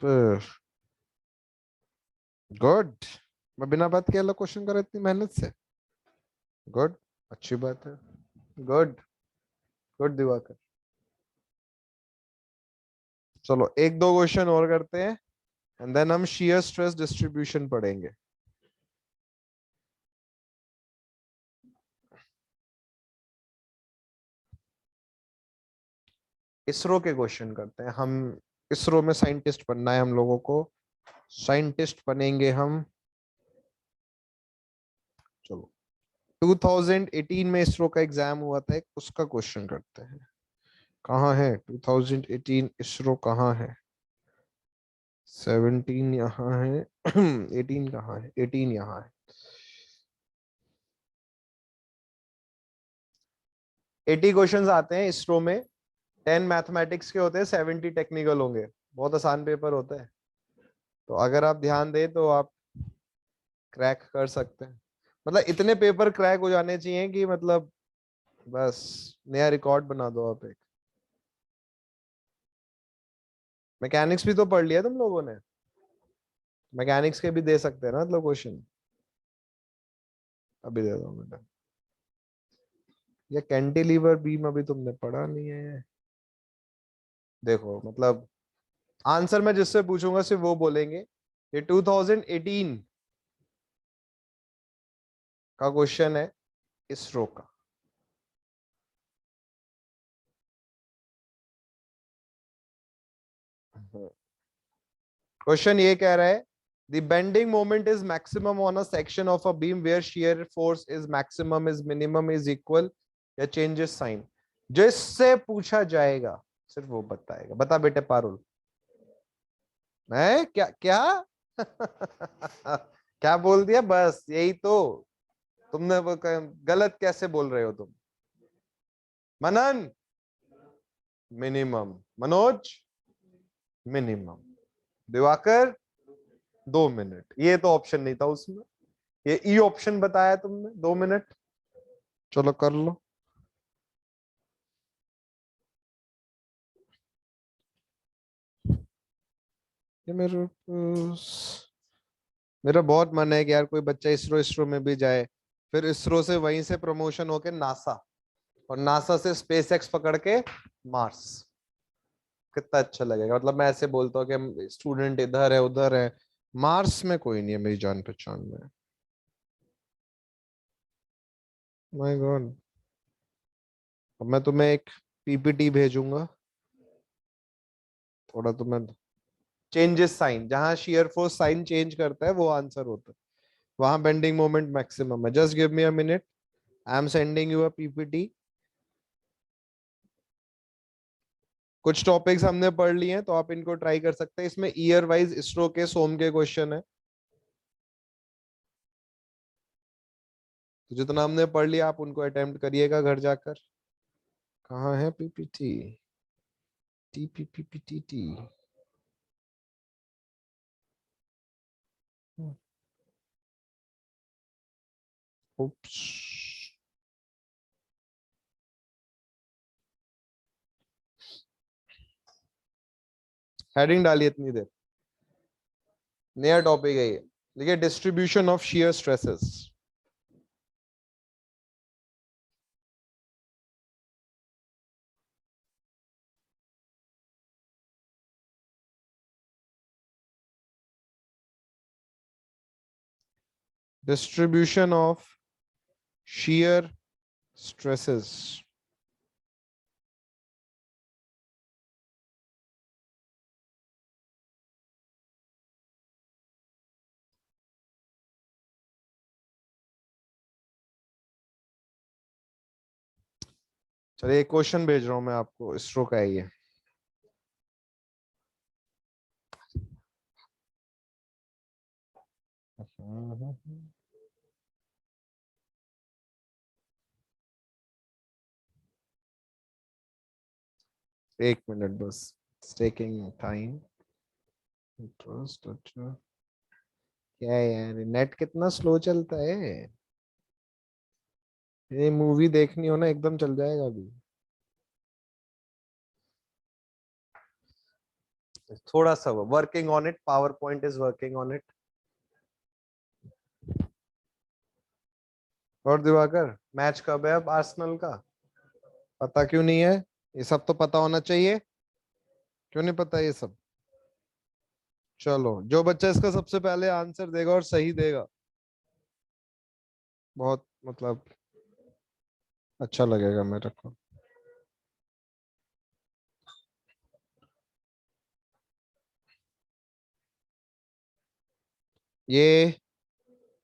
गुड। मैं बिना बात के अलग क्वेश्चन कर रहा इतनी मेहनत से। गुड, अच्छी बात है। Good, good Diwakar. चलो एक दो क्वेश्चन और करते हैं, एंड देन हम शेयर स्ट्रेस डिस्ट्रीब्यूशन पढ़ेंगे। इसरो के क्वेश्चन करते हैं हम। इसरो में साइंटिस्ट बनना है हम लोगों को, साइंटिस्ट बनेंगे हम। चलो 2018 में इसरो का एग्जाम हुआ था एक, उसका क्वेश्चन करते हैं। कहाँ है 2018 इसरो कहाँ है? 17 यहाँ है 18 कहाँ है? 18 यहाँ है। 80 क्वेश्चंस आते हैं इसरो में, 10 मैथमेटिक्स के होते हैं, 70 टेक्निकल होंगे। बहुत आसान पेपर होता है, तो अगर आप ध्यान दें तो आप क्रैक कर सकते हैं। मतलब इतने पेपर क्रैक हो जाने चाहिए कि मतलब बस नया रिकॉर्ड बना दो आप एक। मैकेनिक्स भी तो पढ़ लिया तुम लोगों ने, मैकेनिक्स के भी दे सकते हैं ना मतलब क्वेश्चन। अभी दे दो बेटा। ये कैंटिलीवर बीम अभी तुमने पढ़ा नहीं है। देखो मतलब आंसर मैं जिससे पूछूंगा सिर्फ वो बोलेंगे। ये 2018 का क्वेश्चन है इसरो का। क्वेश्चन ये कह रहा है the bending moment is maximum on a section of a beam where shear force is maximum is minimum is equal या changes sign। जिससे पूछा जाएगा सिर्फ वो बताएगा। बता बेटे पारुल। है क्या क्या क्या बोल दिया? बस यही तो तुमने गलत कैसे बोल रहे हो तुम? Manan minimum, Manoj minimum, Diwakar 2 minute. ये तो ऑप्शन नहीं था उसमें, ये ई ऑप्शन बताया तुमने 2 मिनट। चलो कर लो। ये मेरा बहुत मन है कि यार कोई बच्चा इसरो इसरो में भी जाए, फिर इसरो से वहीं से प्रमोशन होके नासा, और नासा से स्पेस एक्स पकड़ के मार्स। कितना अच्छा लगेगा। मतलब मैं ऐसे बोलता हूँ कि स्टूडेंट इधर है उधर है, मार्स में कोई नहीं है मेरी जान पहचान में। My God. अब मैं तुम्हें एक पीपीटी भेजूंगा, थोड़ा तुम्हें चेंजेस साइन, जहां शियर फोर्स साइन चेंज करता है वो आंसर होता है, वहां बेंडिंग मोमेंट मैक्सिमम है। Just give me a minute, I am sending you a PPT. कुछ टॉपिक्स हमने पढ़ लिए हैं तो आप इनको ट्राई कर सकते हैं। इसमें ईयर वाइज इसरो के सोम के क्वेश्चन है, तो जितना हमने पढ़ लिया आप उनको अटेम्प्ट करिएगा घर जाकर। कहाँ है PPT? T P P P T T. Oops, heading डालिए इतनी देर। नया टॉपिक है ये, देखिए distribution of shear stresses. Distribution of shear stresses. चलिए एक क्वेश्चन भेज रहा हूं मैं आपको, इसरो का है ये। एक मिनट बस, टेकिंग टाइम। इंटरेस्ट, अच्छा क्या है यार, नेट कितना स्लो चलता है। ये मूवी देखनी हो ना एकदम चल जाएगा अभी। थोड़ा सा working on it, power point is working on it. और दिवाकर, मैच कब है अब आर्सेनल का? पता क्यों नहीं है? ये सब तो पता होना चाहिए। क्यों नहीं पता ये सब? चलो, जो बच्चा इसका सबसे पहले आंसर देगा और सही देगा, बहुत मतलब अच्छा लगेगा मेरे को। ये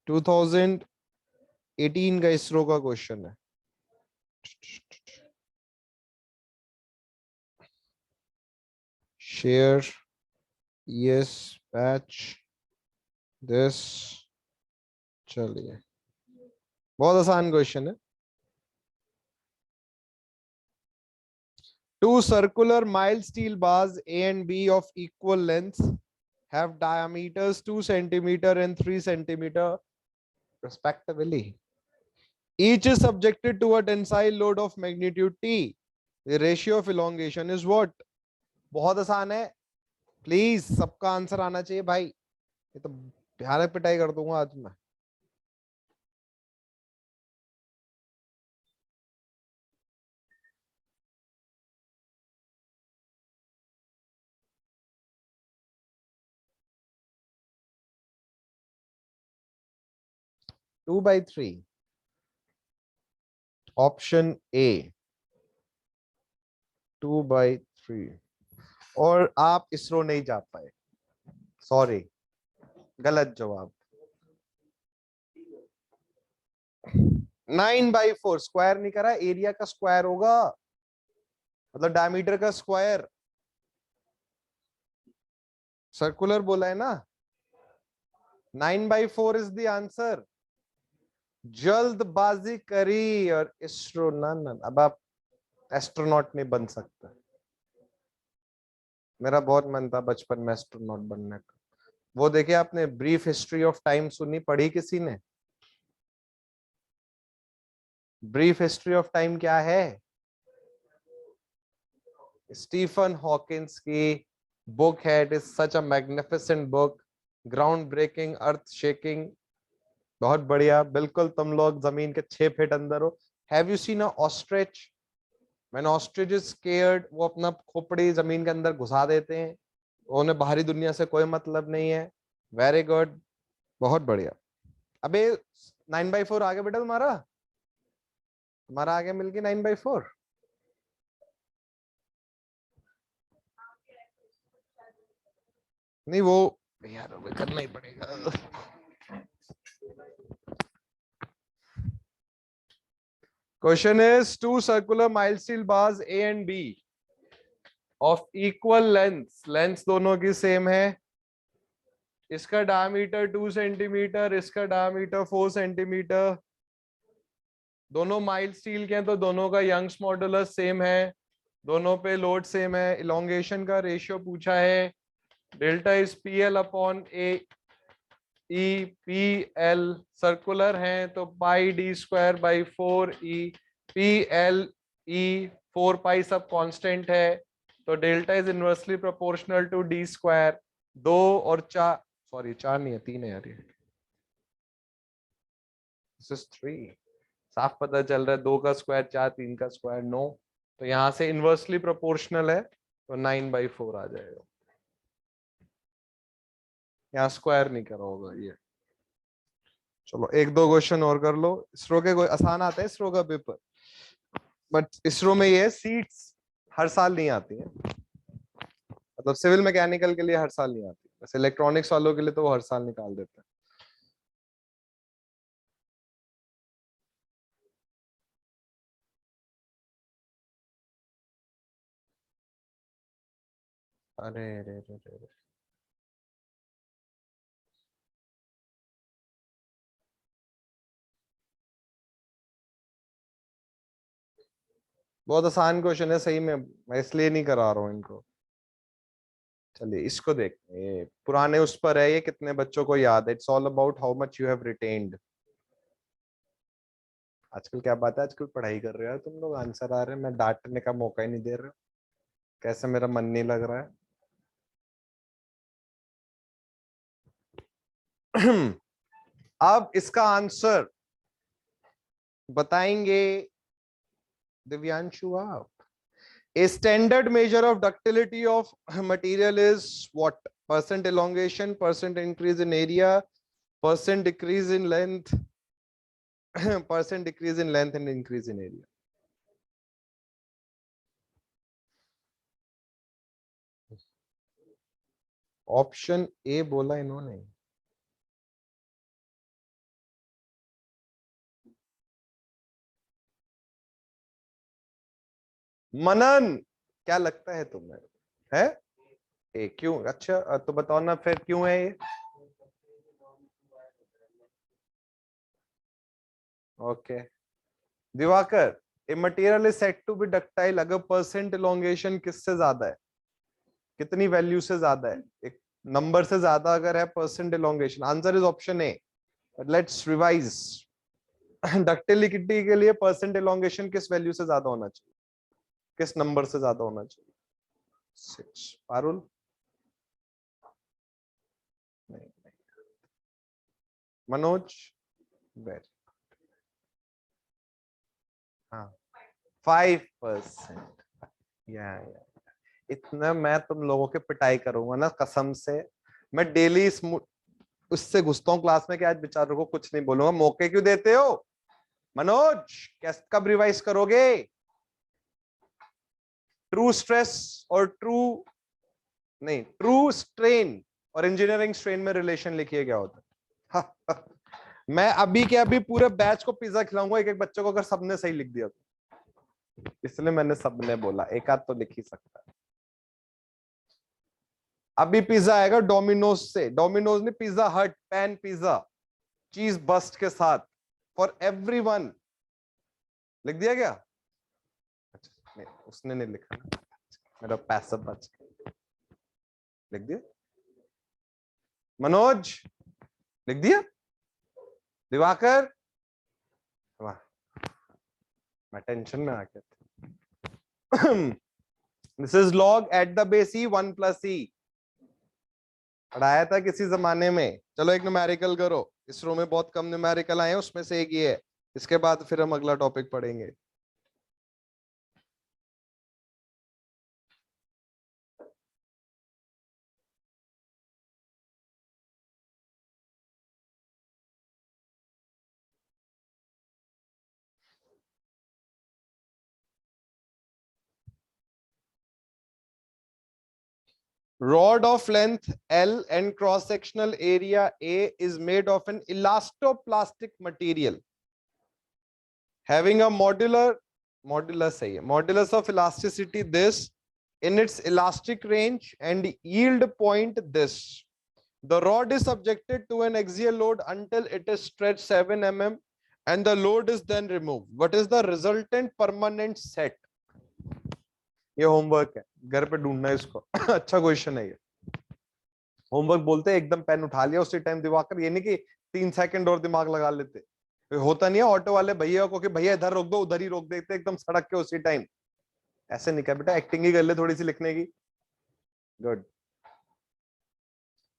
2018 का इसरो का क्वेश्चन है। Share yes batch this. चलिए, बहुत आसान क्वेश्चन है। Two circular mild steel bars A and B of equal length have diameters 2 centimeter and 3 centimeter respectively. Each is subjected to a tensile load of magnitude T. The ratio of elongation is what? बहुत आसान है, प्लीज सबका आंसर आना चाहिए भाई। ये तो भयानक पिटाई कर दूंगा आज मैं। Two by three, option A, 2/3। और आप इसरो नहीं जा पाए, सॉरी, गलत जवाब। 9/4 स्क्वायर नहीं करा, एरिया का स्क्वायर होगा, मतलब डायमीटर का स्क्वायर। सर्कुलर बोला है ना, 9/4 इज द आंसर। जल्दबाजी करी और इसरो ना ना, अब आप एस्ट्रोनॉट नहीं बन सकते। मेरा बहुत मन था बचपन में एस्ट्रोनॉट बनने का। वो देखिए, आपने ब्रीफ हिस्ट्री ऑफ टाइम सुनी, पढ़ी किसी ने? ब्रीफ हिस्ट्री ऑफ टाइम क्या है? स्टीफन हॉकिंस की बुक है। It is such a magnificent book, ground breaking, earth shaking, बहुत बढ़िया। बिल्कुल तुम लोग जमीन के 6 फीट अंदर हो। Have you seen a ostrich? When ostrich is scared, वो अपना खोपड़ी जमीन के अंदर घुसा देते हैं, उन्हें बाहरी दुनिया से कोई मतलब नहीं है। वेरी गुड, बहुत बढ़िया। अबे 9/4 आगे बेटा, तुम्हारा तुम्हारा आगे मिल गया 9/4। नहीं वो यार वो करना ही पड़ेगा। Question is two circular mild steel bars A and B of equal length, length दोनों की सेम है। इसका डायमीटर 2 सेंटीमीटर, इसका डायमीटर 4 सेंटीमीटर। दोनों माइल्ड स्टील के हैं तो दोनों का यंग्स मॉडुलस सेम है, दोनों पे लोड सेम है। इलोंगेशन का रेशियो पूछा है। Delta is P L upon A E, P L circular है तो pi D square by 4 E, P L E 4 pi सब कांस्टेंट है, तो delta is inversely proportional to D square. 2 और 4, सॉरी 4 नहीं है, 3 है यार ये। दिस इज 3, साफ पता चल रहा है 2 का स्क्वायर 4, 3 का स्क्वायर 9, तो यहां से इनवर्सली प्रोपोर्शनल है तो 9/4 आ जाएगा। यहाँ स्क्वायर नहीं करा होगा ये। चलो एक दो क्वेश्चन और कर लो। इसरो के कोई आसान आता है इसरो का पेपर, बट इसरो में ये सीट्स हर साल नहीं आती है, मतलब सिविल मैकेनिकल के लिए हर साल नहीं आती, वैसे इलेक्ट्रॉनिक्स वालों के लिए तो वो हर साल निकाल देते हैं। अरे रे रे रे रे। बहुत आसान क्वेश्चन है सही में, मैं इसलिए नहीं करा रहा हूँ इनको। चलिए इसको देखते हैं, ये पुराने उस पर है, ये कितने बच्चों को याद है। It's all about how much you have retained. आजकल क्या बात है, आजकल पढ़ाई कर रहे हो तुम लोग, आंसर आ रहे हैं, मैं डांटने का मौका ही नहीं दे रहे हो। कैसे मेरा मन नहीं लग रहा है। अब इसका आंसर बताएंगे दिव्यांशु आप। A standard measure of ductility of material is what? Percent elongation, percent increase in area, percent decrease in length, percent decrease in length and increase in area. Option A बोला इन्होंने। मनन, क्या लगता है तुम्हें? है ए? क्यों? अच्छा तो बताओ ना फिर क्यों है ये। Okay Diwakar, a material is said to be ductile अगर परसेंट इलोंगेशन किससे ज्यादा है, कितनी वैल्यू से ज्यादा है, एक नंबर से ज्यादा अगर है percent elongation. Answer is option A. Let's revise. Ductility के लिए परसेंट इलोंगेशन किस वैल्यू से ज्यादा होना चाहिए, किस नंबर से ज्यादा होना चाहिए? 6। पारुल? नहीं नहीं। मनोज? वेरी, हाँ 5%। या इतना मैं तुम लोगों के पिटाई करूंगा ना कसम से। मैं डेली इस उससे घुसता हूँ क्लास में कि आज बेचारों को कुछ नहीं बोलूंगा। मौके क्यों देते हो मनोज? कैसे कब रिवाइज करोगे? ट्रू स्ट्रेस और ट्रू नहीं, ट्रू स्ट्रेन और इंजीनियरिंग स्ट्रेन में रिलेशन लिखिए क्या होता है। मैं अभी के अभी पूरे बैच को पिज्जा खिलाऊंगा एक एक बच्चे को, अगर सबने सही लिख दिया तो। इसलिए मैंने सबने बोला, एक आध तो लिख ही सकता है। अभी पिज्जा आएगा डोमिनोज से, डोमिनोज ने पिज्जा हट पैन पिज्जा चीज बस्ट के साथ फॉर एवरीवन। लिख दिया क्या? अच्छा नहीं, उसने नहीं लिखा ना, मेरा पैसा बच गया। लिख दिया मनोज? लिख दिया दिवाकर? वाह, मैं टेंशन में आ गया। This is log at the base E 1 + E. पढ़ाया था किसी जमाने में। चलो एक न्यूमेरिकल करो, इसरो में बहुत कम न्यूमेरिकल आए हैं, उसमें से एक ही है। इसके बाद फिर हम अगला टॉपिक पढ़ेंगे। Rod of length L and cross-sectional area A is made of an elastoplastic material having a modulus of elasticity this in its elastic range and yield point this. The rod is subjected to an axial load until it is stretched 7 mm and the load is then removed. What is the resultant permanent set? ये होमवर्क है, घर पे ढूंढना है इसको। अच्छा क्वेश्चन है ये। होमवर्क बोलते हैं एकदम पेन उठा लिया उसी टाइम दिवाकर, ये नहीं कि 3 सेकंड और दिमाग लगा लेते। होता नहीं है ऑटो वाले भैया को कि भैया इधर रोक दो, उधर ही रोक देते एकदम सड़क के उसी टाइम। ऐसे नहीं कर बेटा, एक्टिंग ही कर ले थोड़ी सी लिखने की। गुड।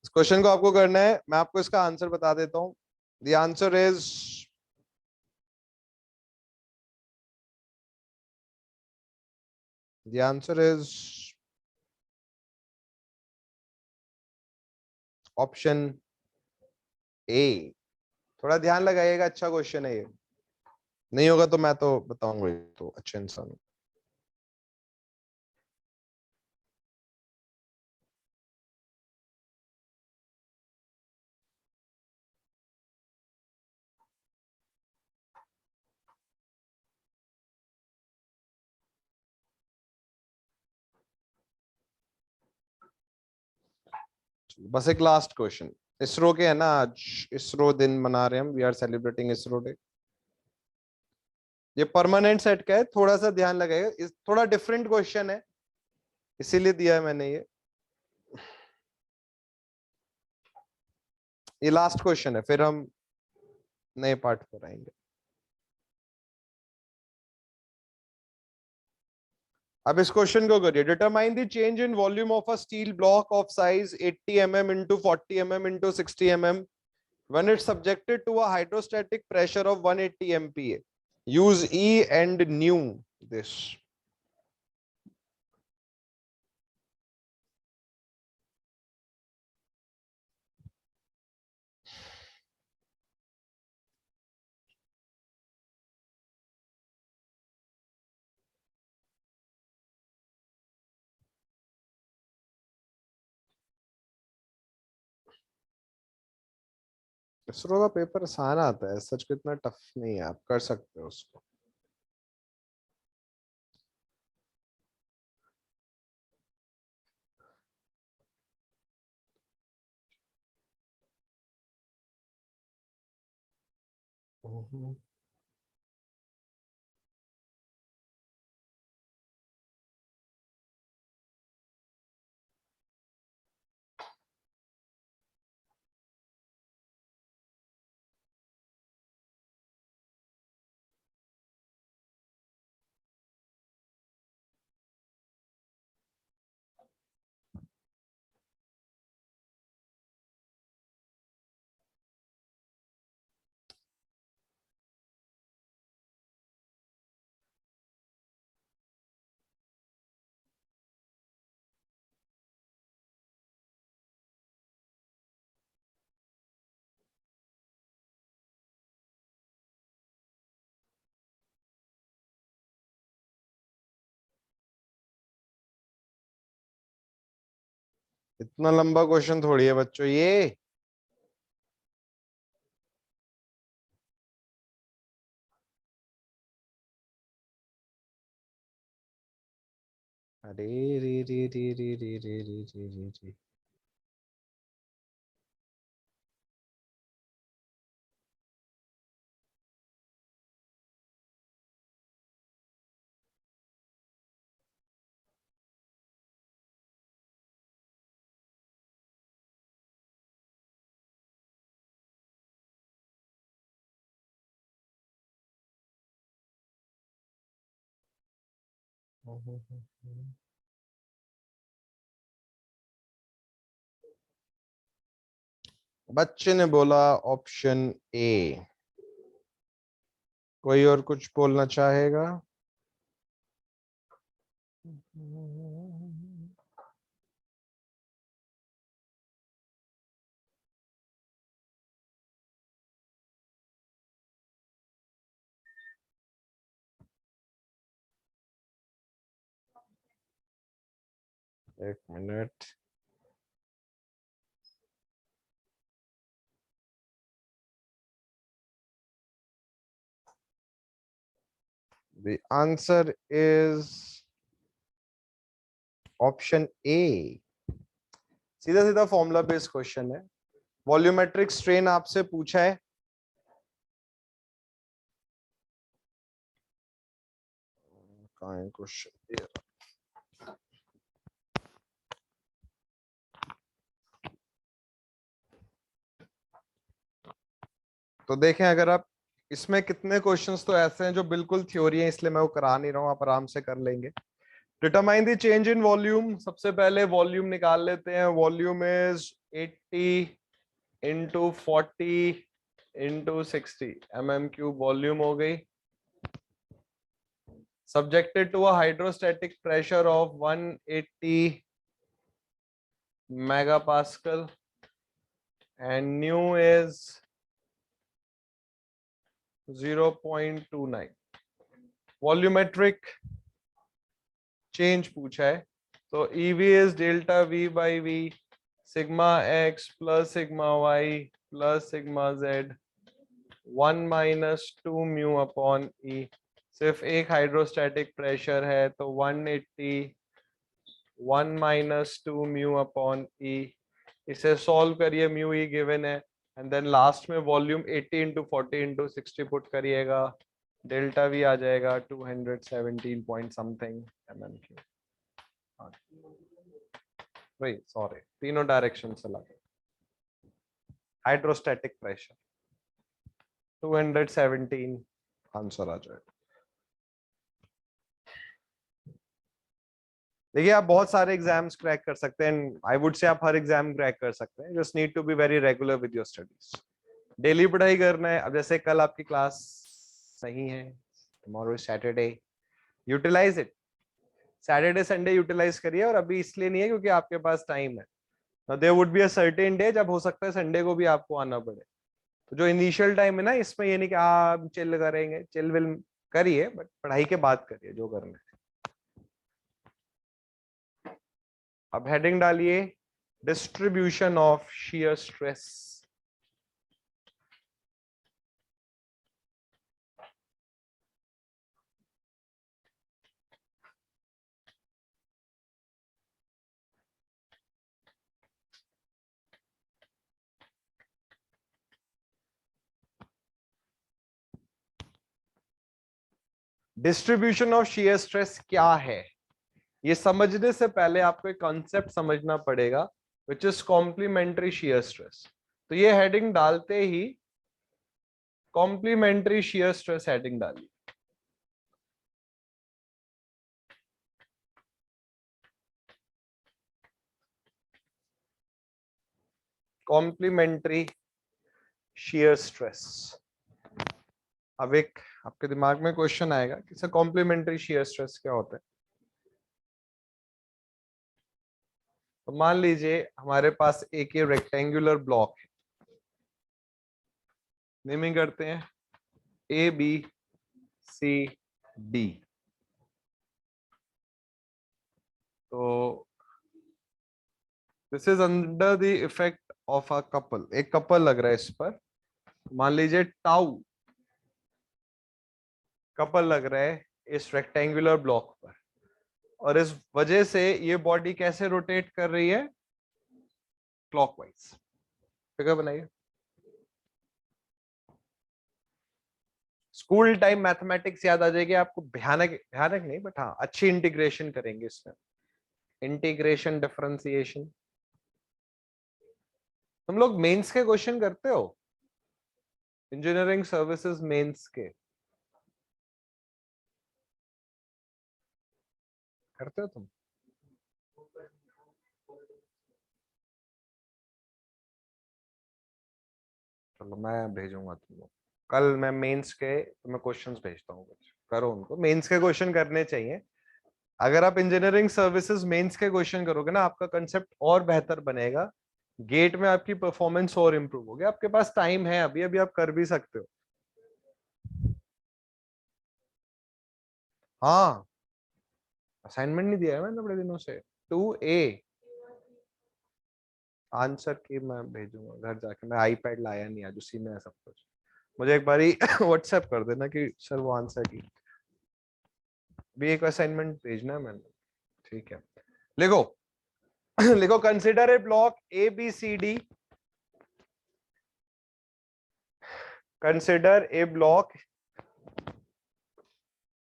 इस क्वेश्चन को आपको करना है, मैं आपको इसका आंसर बता देता हूं। The answer is the answer is option A. थोड़ा ध्यान लगाइएगा, अच्छा क्वेश्चन है ये, नहीं होगा तो मैं तो बताऊंगा, ये तो अच्छे इंसान हूं। बस एक लास्ट क्वेश्चन, इसरो के है ना आज, इसरो दिन मना रहे हैं हम, we are celebrating ISRO day. ये परमानेंट सेट का है, थोड़ा सा ध्यान लगाइएगा, थोड़ा डिफरेंट क्वेश्चन है इसीलिए दिया है मैंने ये लास्ट क्वेश्चन है, फिर हम नए पार्ट पर आएंगे। अब इस क्वेश्चन को करिए, determine the change in volume of a steel block of size 80 mm into 40 mm into 60 mm when it's subjected to a hydrostatic pressure of 180 MPa. Use E and nu this. ISRO का पेपर आसान आता है, सच को इतना टफ नहीं है, आप कर सकते हो उसको। इतना लंबा क्वेश्चन थोड़ी है बच्चों ये। अरे रे रे रे रे रे रे रे रे रे रे। बच्चे ने बोला ऑप्शन ए, कोई और कुछ बोलना चाहेगा? एक minute, the answer is option A. सीधा सीधा फॉर्मूला बेस्ड क्वेश्चन है, वॉल्यूमेट्रिक स्ट्रेन आपसे पूछा है। कहाँ है क्वेश्चन? तो देखें, अगर आप इसमें कितने क्वेश्चंस तो ऐसे हैं जो बिल्कुल थ्योरी है, इसलिए मैं वो करा नहीं रहा हूं, आप आराम से कर लेंगे। Determine the change in volume, सबसे पहले वॉल्यूम निकाल लेते हैं। Volume is 80 into 40 into 60 mm³ volume हो गई। Subjected to a hydrostatic pressure of 180 megapascal and nu is 0.29। Volumetric change पूछा है, तो EV is delta V by V sigma x plus sigma y plus sigma z 1 minus 2 mu upon E। सिर्फ एक हाइड्रोस्टैटिक प्रेशर है तो 180 1 माइनस 2 म्यू अपॉन E। इसे सॉल्व करिए, म्यू E गिवन है, एंड देन लास्ट में वॉल्यूम 80 इंटू 40 इंटू 60 पुट करिएगा, डेल्टा V आ जाएगा 217 पॉइंट समथिंग mm3। वही सॉरी, तीनों डायरेक्शन से लगा। हाइड्रोस्टैटिक प्रेशर 217 आंसर आ जाएगा। देखिए आप बहुत सारे एग्जाम्स क्रैक कर सकते हैं, आई वुड से आप हर एग्जाम क्रैक कर सकते हैं, just need to be very regular with your studies. Daily पढ़ाई करना है। अब जैसे कल आपकी क्लास नहीं है, tomorrow Saturday, utilise it. Saturday Sunday utilise करिए, और अभी इसलिए नहीं है क्योंकि आपके पास टाइम है। There would be a certain day जब हो सकता है संडे को भी आपको आना पड़े। तो जो इनिशियल टाइम है ना, इसमें ये नहीं कि आप चिल करेंगे, चिल विल करिए, बट पढ़ाई के बाद करिए जो करना है। अब हेडिंग डालिए, distribution of shear stress. Distribution of shear stress क्या है, ये समझने से पहले आपको एक कॉन्सेप्ट समझना पड़ेगा, which is complementary shear stress. तो ये हेडिंग डालते ही कॉम्प्लीमेंट्री शियर स्ट्रेस हेडिंग डालिए। Complementary shear stress. अब एक आपके दिमाग में क्वेश्चन आएगा कि सर कॉम्प्लीमेंट्री शियर स्ट्रेस क्या होता है। तो मान लीजिए हमारे पास एक ये रेक्टेंगुलर ब्लॉक है, नेमिंग करते हैं ABCD। तो this is under the effect of a couple, एक कपल लग रहा है इस पर, मान लीजिए टाउ कपल लग रहा है इस रेक्टेंगुलर ब्लॉक पर, और इस वजह से ये बॉडी कैसे रोटेट कर रही है, क्लॉकवाइज। फिगर बनाइए। स्कूल टाइम मैथमेटिक्स याद आ जाएगी आपको, भयानक भयानक नहीं बट हाँ अच्छी इंटीग्रेशन करेंगे इसमें, इंटीग्रेशन डिफरेंशिएशन। तुम लोग मेंस के क्वेश्चन करते हो, इंजीनियरिंग सर्विसेज मेंस के करते हो तुम? चलो मैं भेजूंगा तुमको कल, मैं मेंस के तुम्हें क्वेश्चंस भेजता हूँ, कुछ करो उनको, मेंस के क्वेश्चन करने चाहिए। अगर आप इंजीनियरिंग सर्विसेज मेंस के क्वेश्चन करोगे ना, आपका कंसेप्ट और बेहतर बनेगा, गेट में आपकी परफॉर्मेंस और इंप्रूव होगी। आपके पास टाइम है, अभी अभी आप कर भी सकते हो। हाँ असाइनमेंट नहीं दिया है मैंने बड़े दिनों से। 2A आंसर की मैं भेजूंगा घर जाके, मैं आईपैड लाया नहीं आज, उसी में है सब कुछ। मुझे एक बारी व्हाट्सएप कर देना कि सर वो आंसर की, भी एक असाइनमेंट भेजना है मैंने। ठीक है, लिखो लिखो, consider a block ABCD, consider a block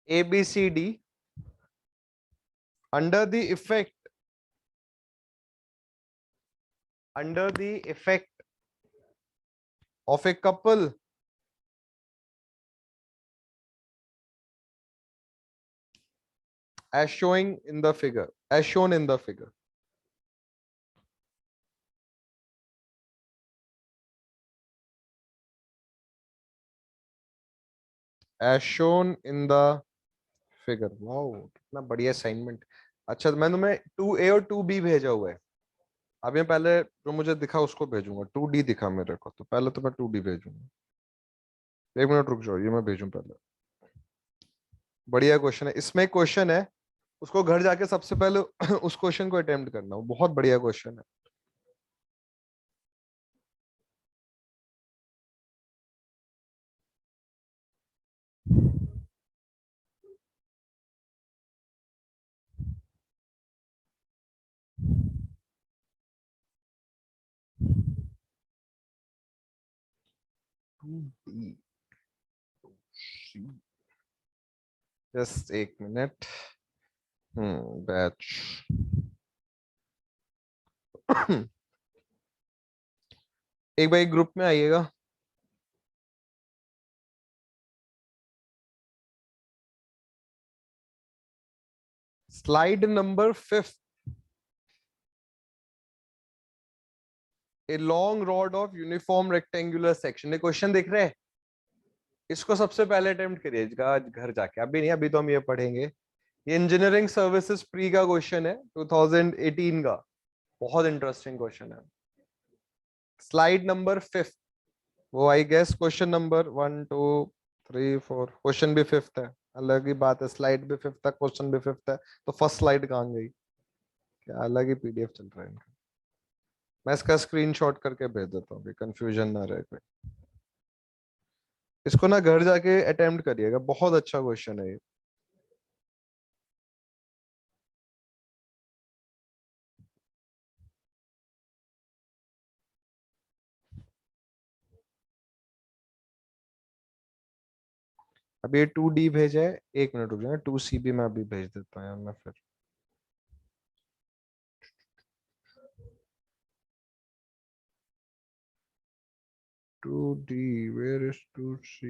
ABCD under the effect of a couple as shown in the figure, as shown in the figure. As shown in the figure. Wow कितना बढ़िया असाइनमेंट। अच्छा मैं तुम्हें 2A और 2B भेजा हुआ है। अब ये पहले जो मुझे दिखा उसको भेजूंगा, 2D दिखा मेरे को, तो पहले तो मैं 2D भेजूंगा। एक मिनट रुक जाओ, ये मैं भेजूं पहले। बढ़िया क्वेश्चन है, इसमें एक क्वेश्चन है, उसको घर जाके सबसे पहले उस क्वेश्चन को अटेम्प्ट करना, वो बहुत बढ़िया क्वेश्चन है। जस्ट एक मिनट। बैच एक बार ग्रुप में आइएगा। Slide number 5, a long rod of uniform rectangular section. ये क्वेश्चन दिख रहे हैं, इसको सबसे पहले अटेम्प्ट करिएगा घर जाके, अभी नहीं, अभी तो हम ये पढ़ेंगे। ये इंजीनियरिंग सर्विसेज प्री का क्वेश्चन है 2018 का, बहुत इंटरेस्टिंग क्वेश्चन है। स्लाइड नंबर 5, वो I guess question number 1 2 3 4, question भी 5th है, अलग ही बात है, स्लाइड भी 5th है, क्वेश्चन भी 5th है, तो फर्स्ट स्लाइड कहाँ गई? क्या अलग ही पीडीएफ चल रहा है इनका। मैं इसका स्क्रीनशॉट करके भेज देता हूँ, कंफ्यूजन ना रहे कोई। इसको ना घर जाके अटेम्प्ट करिएगा, बहुत अच्छा क्वेश्चन है ये। अब ये 2D भेजा है, एक मिनट रुक जाए, 2C भी मैं अभी भेज देता हूँ यार मैं फिर। Two D, where is 2C?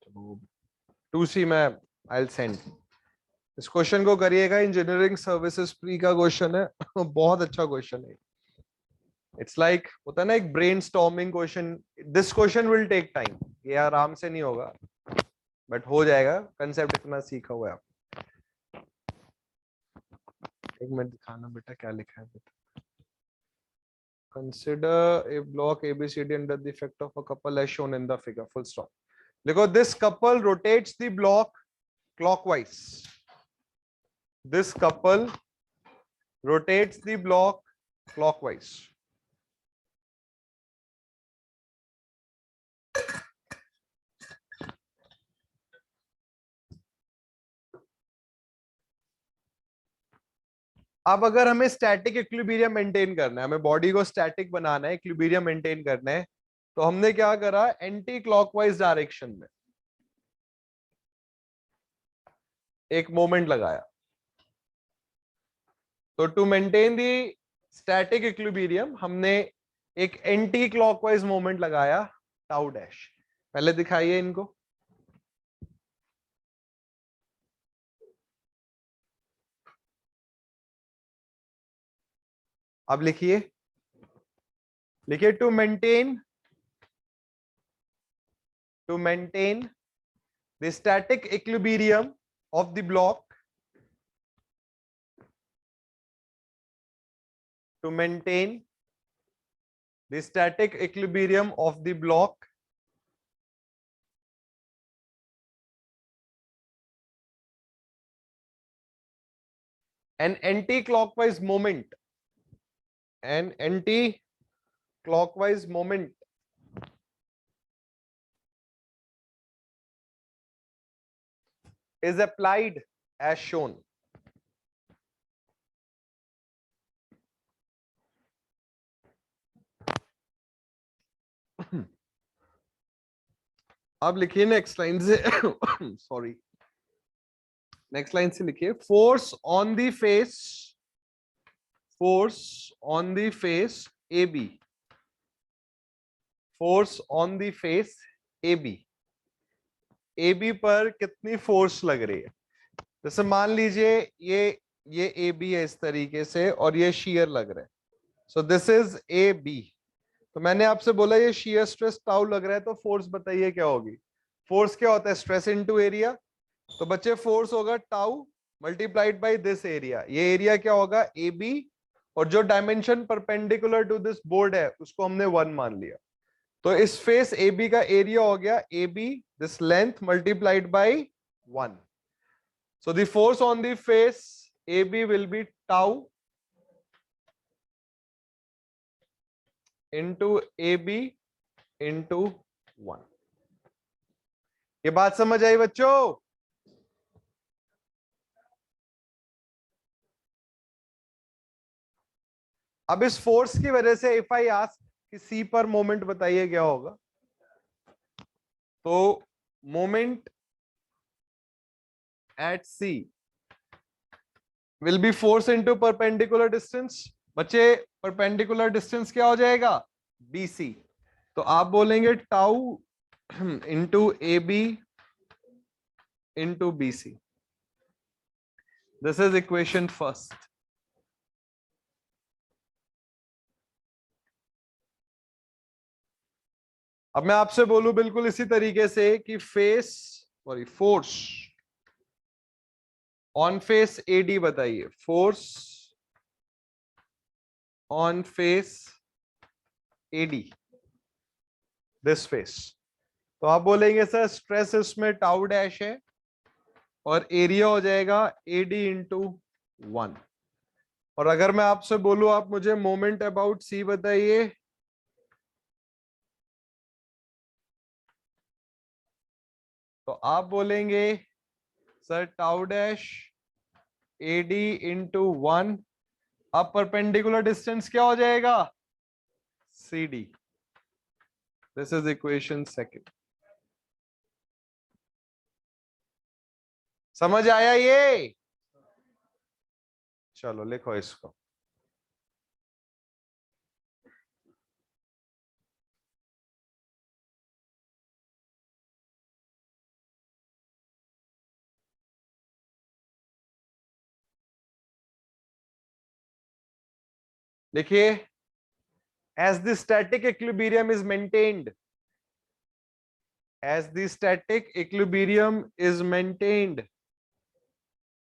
चलो 2C में आई सेंड। इस क्वेश्चन को करिएगा, इंजीनियरिंग सर्विसेज प्री का क्वेश्चन है बहुत अच्छा क्वेश्चन है। इट्स लाइक होता है ना एक brain storming question. This question will take time, ये आराम से नहीं होगा, बट हो जाएगा, कंसेप्ट इतना सीखा हुआ है। एक मिनट दिखाना बेटा, क्या लिखा है बेटा। Consider a block ABCD under the effect of a couple as shown in the figure. Full stop. देखो, this couple rotates the block clockwise. This couple rotates the block clockwise. अब अगर हमें स्टैटिक इक्विलिब्रियम मेंटेन करना है, हमें बॉडी को स्टैटिक बनाना है, इक्विलिब्रियम मेंटेन करना है, तो हमने क्या करा, एंटी क्लॉकवाइज डायरेक्शन में एक मोमेंट लगाया। तो to maintain the static equilibrium हमने एक एंटी क्लॉकवाइज मोमेंट लगाया, टाउ डैश। पहले दिखाइए इनको। अब लिखिए, लिखिए to maintain the static equilibrium of the block, to maintain the static equilibrium of the block, an anti-clockwise moment is applied as shown. अब लिखिए नेक्स्ट लाइन से सॉरी, नेक्स्ट लाइन से लिखिए, force on the face AB, force on the face AB पर कितनी फोर्स लग रही है? जैसे मान लीजिए ये AB है इस तरीके से, और ये शियर लग रहा है, सो दिस इज AB। तो मैंने आपसे बोला ये शियर स्ट्रेस टाउ लग रहा है, तो फोर्स बताइए क्या होगी? फोर्स क्या होता है? Stress into area. तो बच्चे फोर्स होगा tau multiplied by this area. ये एरिया क्या होगा? ए बी, और जो dimension perpendicular to this board है उसको हमने 1 मान लिया। तो इस फेस ए बी का एरिया हो गया A B this length multiplied by 1। So the force on the face A B will be tau into A B into 1। ये बात समझ आई बच्चों? अब इस फोर्स की वजह से इफ आई आस्क कि सी पर मोमेंट बताइए क्या होगा, तो moment at C will be force into perpendicular distance. बच्चे परपेंडिकुलर डिस्टेंस क्या हो जाएगा? BC। तो आप बोलेंगे tau into A B into BC। This is equation first. अब मैं आपसे बोलूं बिल्कुल इसी तरीके से कि फोर्स ऑन फेस AD बताइए, force on face AD this face. तो आप बोलेंगे सर स्ट्रेस इसमें टाउ डैश है और एरिया हो जाएगा AD इंटू 1। और अगर मैं आपसे बोलूं आप मुझे मोमेंट अबाउट सी बताइए, तो आप बोलेंगे sir tau dash AD into 1। अब परपेंडिकुलर डिस्टेंस क्या हो जाएगा? CD। This is equation second. समझ आया ये? चलो लिखो इसको। देखिए, as the static equilibrium is maintained, as the static equilibrium is maintained।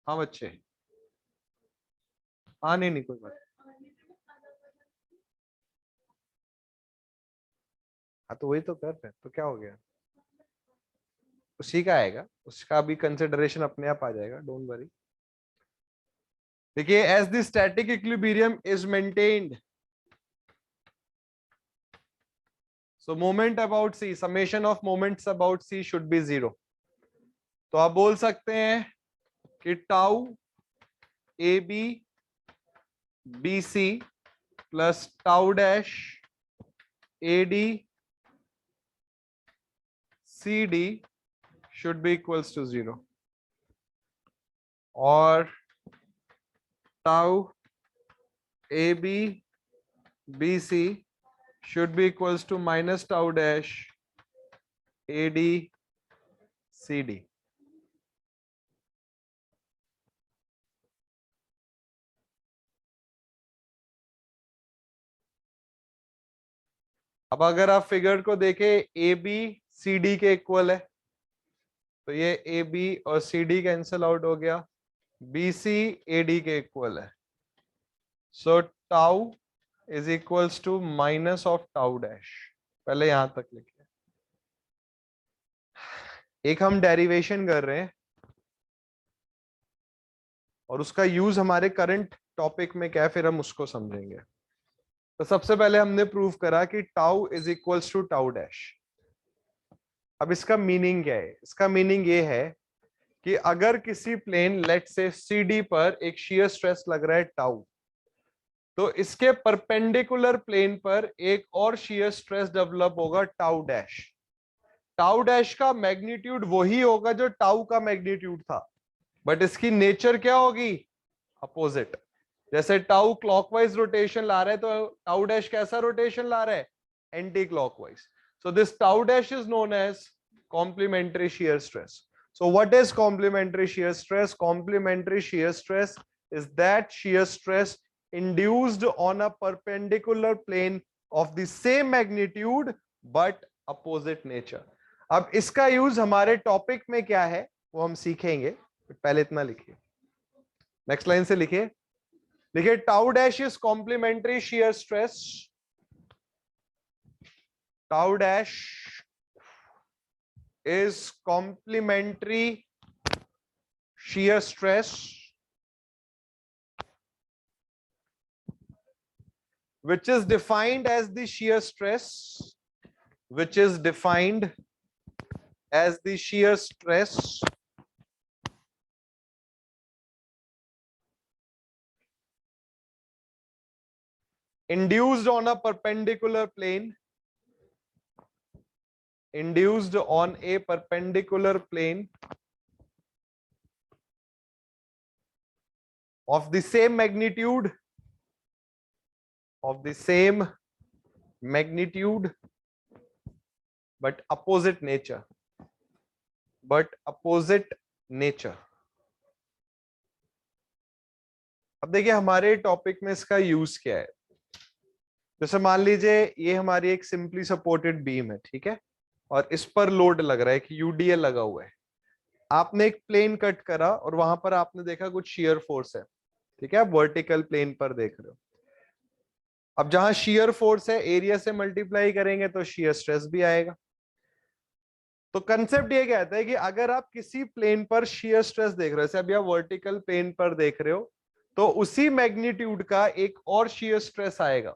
हाँ बच्चे, हाँ नहीं कोई बात। हाँ तो वही तो कर रहे हैं, तो क्या हो गया? उसी का आएगा, उसका भी कंसिडरेशन अपने आप आ जाएगा, डोंट वरी। देखिए, as the static equilibrium is maintained, so moment about C, summation of moments about C should be 0। तो आप बोल सकते हैं कि tau AB BC plus tau dash AD CD should be equals to 0, और tau AB BC should be equals to minus tau dash AD CD। अब अगर आप फिगर को देखें, AB CD के इक्वल है, तो ये AB और CD कैंसिल आउट हो गया, BC AD के इक्वल है। So tau is equals to minus of tau dash. पहले यहां तक लिखिए। एक हम डेरिवेशन कर रहे हैं और उसका यूज हमारे करंट टॉपिक में क्या है, फिर हम उसको समझेंगे। तो सबसे पहले हमने प्रूव करा कि tau is equals to tau dash. अब इसका मीनिंग क्या है? इसका मीनिंग ये है कि अगर किसी प्लेन लेट से CD पर एक शियर स्ट्रेस लग रहा है टाउ, तो इसके परपेंडिकुलर प्लेन पर एक और शियर स्ट्रेस डेवलप होगा टाउ डैश। टाउ डैश का मैग्नीट्यूड वही होगा जो टाउ का मैग्नीट्यूड था, बट इसकी नेचर क्या होगी? अपोजिट। जैसे टाउ क्लॉकवाइज रोटेशन ला रहा है, तो टाउ डैश कैसा रोटेशन ला रहा है? Anti clockwise. So this tau dash is known as complementary shear stress. So what is complementary shear stress? Complementary shear stress is that shear stress induced on a perpendicular plane of the same magnitude but opposite nature। अब इसका यूज हमारे टॉपिक में क्या है वो हम सीखेंगे, पहले इतना लिखिए। नेक्स्ट लाइन से लिखिए, लिखिए tau dash is complementary shear stress, tau dash is complementary shear stress which is defined as the shear stress, which is defined as the shear stress induced on a perpendicular plane, induced on a perpendicular plane of the same magnitude, of the same magnitude but opposite nature, but opposite nature. अब देखिए हमारे टॉपिक में इसका यूज क्या है। जैसे मान लीजिए ये हमारी एक सिंपली सपोर्टेड बीम है, ठीक है, और इस पर लोड लग रहा है कि यूडीएल लगा हुआ है। आपने एक प्लेन कट करा और वहां पर आपने देखा कुछ शियर फोर्स है, ठीक है, आप वर्टिकल प्लेन पर देख रहे हो। अब जहां शियर फोर्स है एरिया से मल्टीप्लाई करेंगे तो शियर स्ट्रेस भी आएगा। तो कंसेप्ट ये कहता है कि अगर आप किसी प्लेन पर शियर स्ट्रेस देख रहे हो, जैसे अभी आप वर्टिकल प्लेन पर देख रहे हो, तो उसी मैग्नीट्यूड का एक और शियर स्ट्रेस आएगा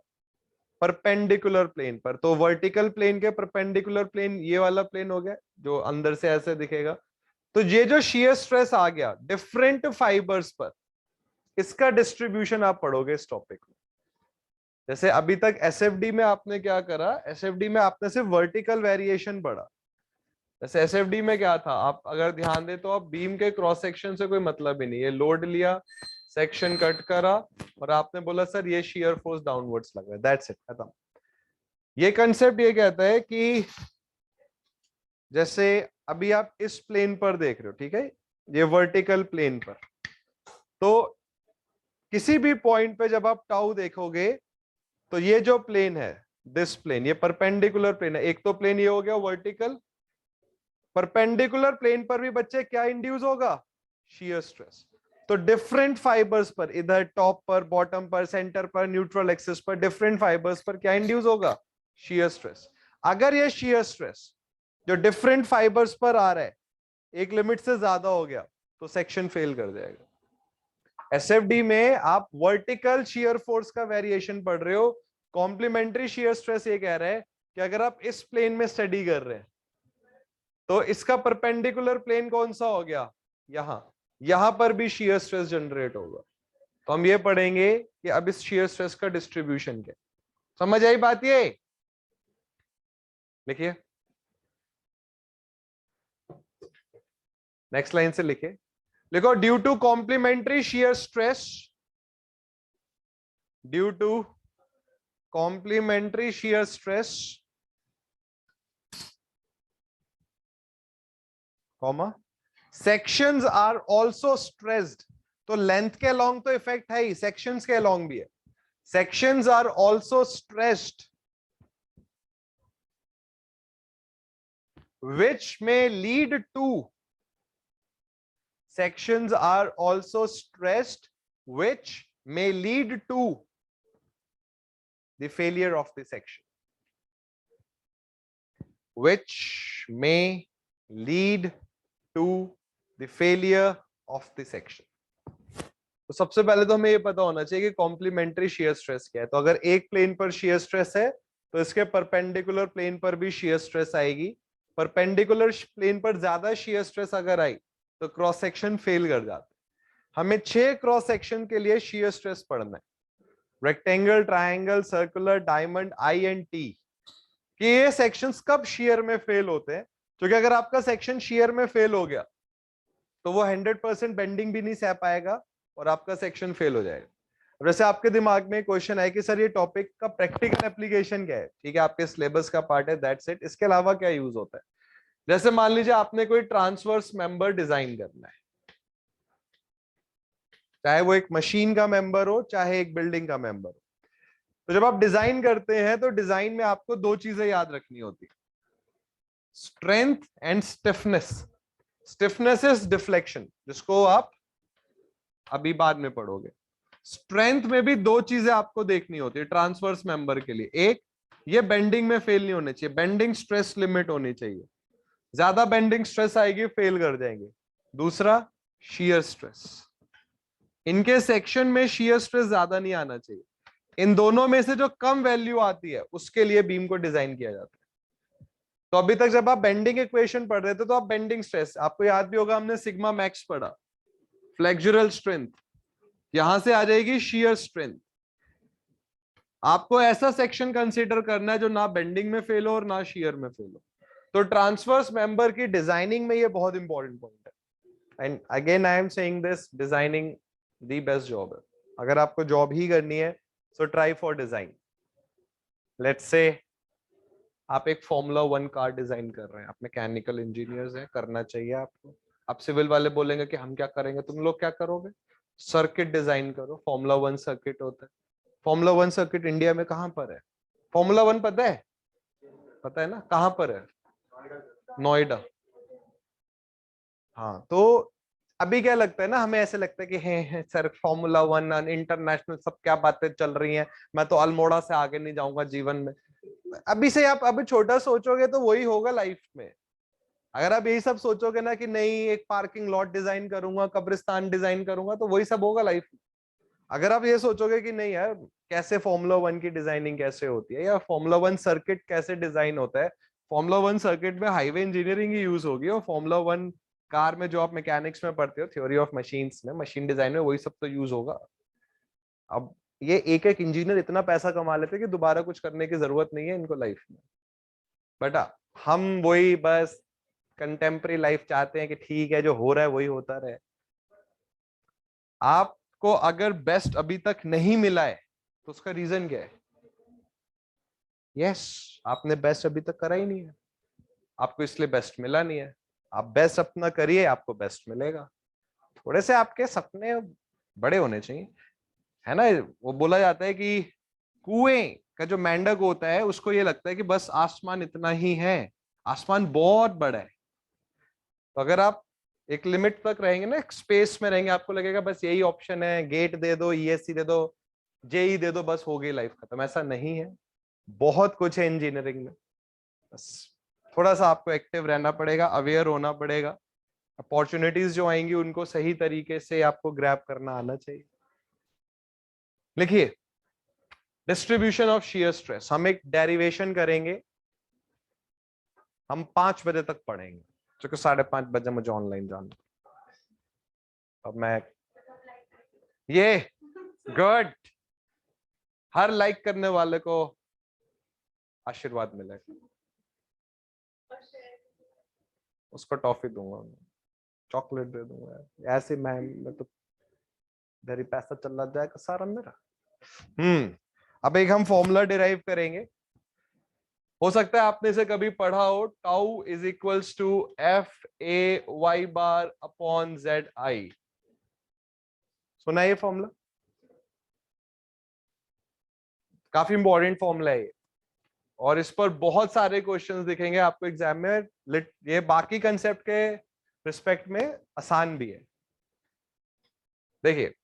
परपेंडिकुलर प्लेन पर। तो वर्टिकल प्लेन के परपेंडिकुलर प्लेन ये वाला प्लेन हो गया जो अंदर से ऐसे दिखेगा। तो ये जो शियर स्ट्रेस आ गया डिफरेंट फाइबर्स पर, इसका डिस्ट्रीब्यूशन आप पढ़ोगे इस टॉपिक में। जैसे अभी तक एसएफडी में आपने क्या करा, एसएफडी में आपने सिर्फ वर्टिकल वेरिएशन पढ़ा। जैसे एसएफडी में क्या था, आप अगर ध्यान दे तो आप बीम के क्रॉस सेक्शन से कोई मतलब ही नहीं, ये लोड लिया, सेक्शन कट करा और आपने बोला सर ये शियर फोर्स डाउनवर्ड्स लग रहा है, दैट्स इट, खत्म। ये कंसेप्ट ये कहता है कि जैसे अभी आप इस प्लेन पर देख रहे हो, ठीक है, ये वर्टिकल प्लेन पर, तो किसी भी पॉइंट पे जब आप टाउ देखोगे तो ये जो प्लेन है, दिस प्लेन, ये परपेंडिकुलर प्लेन है। एक तो प्लेन ये हो गया वर्टिकल, परपेंडिकुलर प्लेन पर भी बच्चे क्या इंड्यूस होगा, शियर स्ट्रेस। तो डिफरेंट फाइबर्स पर, इधर टॉप पर, बॉटम पर, सेंटर पर, न्यूट्रल एक्सिस पर, डिफरेंट फाइबर्स पर क्या इंड्यूस होगा, शियर स्ट्रेस। अगर ये शियर स्ट्रेस जो डिफरेंट फाइबर्स पर आ रहा है एक लिमिट से ज्यादा हो गया तो सेक्शन फेल कर जाएगा। एसएफडी में आप वर्टिकल शियर फोर्स का वेरिएशन पढ़ रहे हो, कॉम्प्लीमेंट्री शियर स्ट्रेस ये कह रहा है कि अगर आप इस प्लेन में स्टडी कर रहे हैं तो इसका परपेंडिकुलर प्लेन कौन सा हो गया, यहां पर भी शियर स्ट्रेस जनरेट होगा। तो हम ये पढ़ेंगे कि अब इस शियर स्ट्रेस का डिस्ट्रीब्यूशन क्या। समझ आई बात ये? लिखिए, नेक्स्ट लाइन से लिखिए, लिखो due to complementary shear stress, due to complementary shear stress comma sections are also stressed. तो लेंथ के अलोंग तो इफेक्ट है ही, सेक्शंस के अलोंग भी है। Sections are also stressed which may lead to, sections are also stressed which may lead to the failure of the section, which may lead to the failure of the section. तो सबसे पहले तो हमें ये पता होना चाहिए कि कॉम्प्लीमेंट्री शियर स्ट्रेस क्या है। तो अगर एक प्लेन पर शियर स्ट्रेस है तो इसके परपेंडिकुलर प्लेन पर भी शियर स्ट्रेस आएगी। परपेंडिकुलर प्लेन पर ज्यादा शियर स्ट्रेस अगर आई तो क्रॉस सेक्शन फेल कर जाता है। हमें 6 क्रॉस सेक्शन के लिए शियर स्ट्रेस पढ़ना है, rectangle, triangle, circular, diamond, I and T, कि ये सेक्शंस कब शियर में फेल होते हैं। क्योंकि अगर आपका सेक्शन शियर में फेल हो गया तो वो 100% बेंडिंग भी नहीं सह पाएगा और आपका सेक्शन फेल हो जाएगा। वैसे आपके दिमाग में क्वेश्चन है कि सर ये टॉपिक का प्रैक्टिकल एप्लीकेशन क्या है, ठीक है, आपके सिलेबस का पार्ट है, दैट्स इट, इसके अलावा क्या यूज होता है। जैसे मान लीजिए आपने कोई ट्रांसवर्स मेंबर डिजाइन करना है, चाहे वो एक मशीन का मेंबर हो चाहे एक बिल्डिंग का मेंबर हो। तो जब आप डिजाइन करते हैं तो डिजाइन में आपको 2 चीजें याद रखनी होती है। Strength and stiffness. Stiffness is deflection, जिसको आप अभी बाद में पढ़ोगे। स्ट्रेंथ में भी दो चीजें आपको देखनी होती है ट्रांसवर्स मेंबर के लिए। एक, ये बेंडिंग में फेल नहीं होने चाहिए, बेंडिंग स्ट्रेस लिमिट होनी चाहिए, ज्यादा बेंडिंग स्ट्रेस आएगी फेल कर जाएंगे। दूसरा, शियर स्ट्रेस, इनके सेक्शन में शियर स्ट्रेस ज्यादा नहीं आना चाहिए। इन दोनों में से जो कम वैल्यू आती है उसके लिए बीम को डिजाइन किया जाता है। तो अभी तक जब आप बेंडिंग इक्वेशन पढ़ रहे थे तो आप बेंडिंग स्ट्रेस, आपको याद भी होगा हमने सिग्मा मैक्स पढ़ा, फ्लेक्सुरल स्ट्रेंथ, यहां से आ जाएगी शियर स्ट्रेंथ। आपको ऐसा सेक्शन कंसीडर करना है जो ना बेंडिंग में फेल हो और ना शियर में फेल हो। तो ट्रांसवर्स मेंबर की डिजाइनिंग में ये बहुत इंपॉर्टेंट पॉइंट है। And again I am saying this, designing the best job है। अगर आपको जॉब ही करनी है so try for design. Let's say आप एक फॉर्मूला 1 कार डिजाइन कर रहे हैं, आप मैकेनिकल इंजीनियर्स हैं, करना चाहिए आपको। आप सिविल वाले बोलेंगे कि हम क्या करेंगे, तुम लोग क्या करोगे? सर्किट डिजाइन करो, फॉर्मूला 1 सर्किट होता है। फॉर्मूला 1 सर्किट इंडिया में कहां पर है? फॉर्मूला 1 पता है? पता है ना कहां पर है? नोएडा। हाँ, तो अभी क्या लगता है ना, हमें ऐसे लगता है कि है सर फॉर्मूला 1 इंटरनेशनल सब क्या बातें चल रही हैं, मैं तो अल्मोड़ा से आगे नहीं जाऊंगा जीवन में। अभी से आप अभी छोटा सोचोगे तो वही होगा लाइफ में। अगर आप यही सब सोचोगे ना कि नहीं एक पार्किंग लॉट डिजाइन करूंगा, कब्रिस्तान डिजाइन करूंगा, तो वही सब होगा लाइफ में। अगर आप ये सोचोगे कि नहीं यार कैसे फॉर्मूला 1 की डिजाइनिंग कैसे होती है, या फॉर्मूला 1 सर्किट कैसे डिजाइन होता है, फॉर्मूला 1 सर्किट में हाईवे इंजीनियरिंग ही यूज होगी, और फॉर्मूला 1 कार में जो आप मैकेनिक्स में पढ़ते हो थ्योरी ऑफ मशीन्स में, मशीन डिजाइन में, वही सब तो यूज होगा। अब ये एक एक इंजीनियर इतना पैसा कमा लेते हैं कि दोबारा कुछ करने की जरूरत नहीं है इनको लाइफ में। बट हम वही बस कंटेम्प्रेरी लाइफ चाहते हैं कि ठीक है जो हो रहा है वही होता रहे। आपको अगर बेस्ट अभी तक नहीं मिला है तो उसका रीजन क्या है? यस, आपने बेस्ट अभी तक करा ही नहीं है, आपको इसलिए बेस्ट मिला नहीं है। आप बेस्ट अपना करिए, आपको बेस्ट मिलेगा। थोड़े से आपके सपने बड़े होने चाहिए, है ना। वो बोला जाता है कि कुएं का जो मेंढक होता है उसको ये लगता है कि बस आसमान इतना ही है, आसमान बहुत बड़ा है। तो अगर आप एक लिमिट तक रहेंगे ना, एक स्पेस में रहेंगे, आपको लगेगा बस यही ऑप्शन है, गेट दे दो, ईएससी दे दो, जेई दे दो, बस हो गई लाइफ खत्म। ऐसा नहीं है, बहुत कुछ है इंजीनियरिंग में। बस थोड़ा सा आपको एक्टिव रहना पड़ेगा, अवेयर होना पड़ेगा, अपॉर्चुनिटीज जो आएंगी उनको सही तरीके से आपको ग्रैब करना आना चाहिए। लिखिए, डिस्ट्रीब्यूशन ऑफ शियर स्ट्रेस, हम एक डेरिवेशन करेंगे, हम 5 बजे तक पढ़ेंगे क्योंकि 5:30 बजे मुझे ऑनलाइन जाना। अब मैं ये गुड, हर लाइक करने वाले को आशीर्वाद मिलेगा, उसको टॉफी दूंगा, चॉकलेट दे दूंगा, ऐसे मैं तो इधर ही पैसा चला जाएगा सारा मेरा। अब एक हम फॉर्मूला डिराइव करेंगे। हो सकता है आपने इसे कभी पढ़ा हो, tau is equals to FA y⁻/Z⁻I। सुना ये फॉर्मूला? काफी इंपॉर्टेंट फॉर्मूला है ये, और इस पर बहुत सारे क्वेश्चंस दिखेंगे आपको एग्जाम में। ये बाकी कंसेप्ट के रिस्पेक्ट में आसान भी है। देखिए,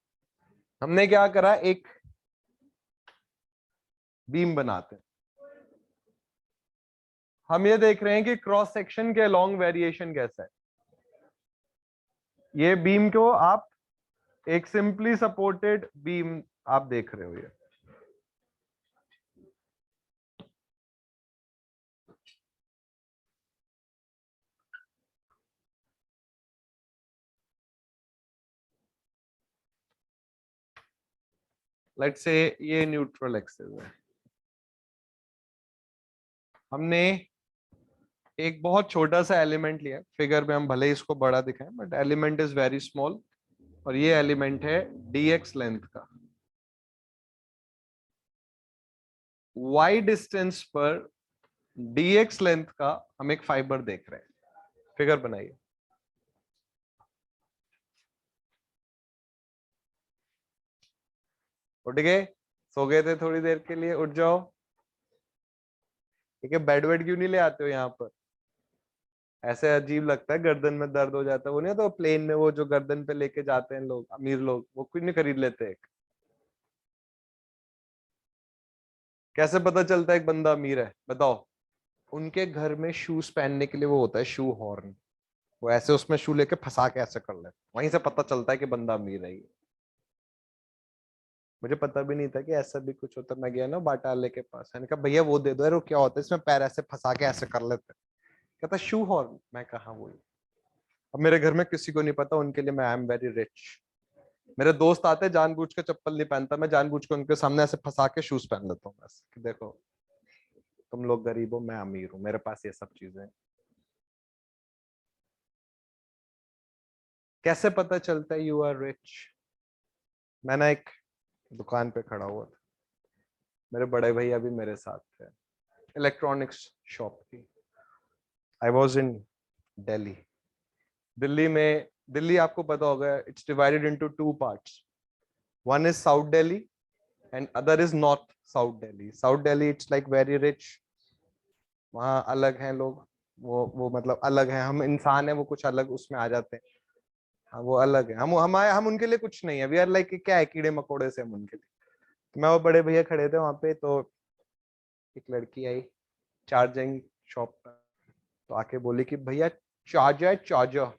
हमने क्या करा, एक बीम बनाते हैं, हम ये देख रहे हैं कि क्रॉस सेक्शन के लॉन्ग वेरिएशन कैसा है। ये बीम को आप एक सिंपली सपोर्टेड बीम आप देख रहे हो, ये लेट्स से ये न्यूट्रल एक्सिस है। हमने एक बहुत छोटा सा एलिमेंट लिया, फिगर में हम भले ही इसको बड़ा दिखाएं but element is very small, और ये एलिमेंट है dx लेंथ का। y डिस्टेंस पर dx लेंथ का हम एक फाइबर देख रहे हैं। फिगर बनाइए। उठ गए? सो गए थे थोड़ी देर के लिए, उठ जाओ। ठीक है, बेड वेड क्यों नहीं ले आते हो यहाँ पर? ऐसे अजीब लगता है, गर्दन में दर्द हो जाता है। वो नहीं तो प्लेन में वो जो गर्दन पे लेके जाते हैं लोग, अमीर लोग, वो कुछ नहीं खरीद लेते एक। कैसे पता चलता है एक बंदा अमीर है बताओ? उनके घर में शूज पहनने के लिए वो होता है शू हॉर्न, वो ऐसे उसमें शू लेके फंसा के ऐसे कर ले, वहीं से पता चलता है कि बंदा अमीर है ये। मुझे पता भी नहीं था कि ऐसा भी कुछ होता। मैं गया ना बाटा वाले के पास, मैंने कहा भैया वो दे दो यार, वो क्या होता है इसमें पैर ऐसे फंसा के ऐसे कर लेते हैं। कहता शू हॉर्न। मैं कहा वो। अब मेरे घर में किसी को नहीं पता, उनके लिए मैं आई एम वेरी रिच। मेरे दोस्त आते हैं, जानबूझ के चप्पल नहीं पहनता मैं, जानबूझ के उनके सामने ऐसे फंसा के शूज पहन लेता हूँ बस कि देखो तुम लोग गरीब हो, मैं अमीर हूँ, मेरे पास ये सब चीजें हैं। कैसे पता चलता है यू आर रिच? मैं ना एक दुकान पे खड़ा हुआ था, मेरे बड़े भैया भी मेरे साथ थे, इलेक्ट्रॉनिक्स शॉप थी। I was in Delhi. Delhi में, दिल्ली आपको पता होगा, it's divided into two parts. One is south Delhi and other is north south Delhi. South Delhi it's like very rich, वहाँ अलग हैं लोग, वो मतलब अलग हैं, हम इंसान हैं वो कुछ अलग उसमें आ जाते हैं। हाँ वो अलग है, हम उनके लिए कुछ नहीं है, वी आर लाइक क्या है, कीड़े मकोड़े से हम उनके लिए। तो मैं, वो बड़े भैया खड़े थे वहां पे, तो एक लड़की आई चार्जिंग शॉप पर, तो आके बोली कि भैया चार्जर चार्जर।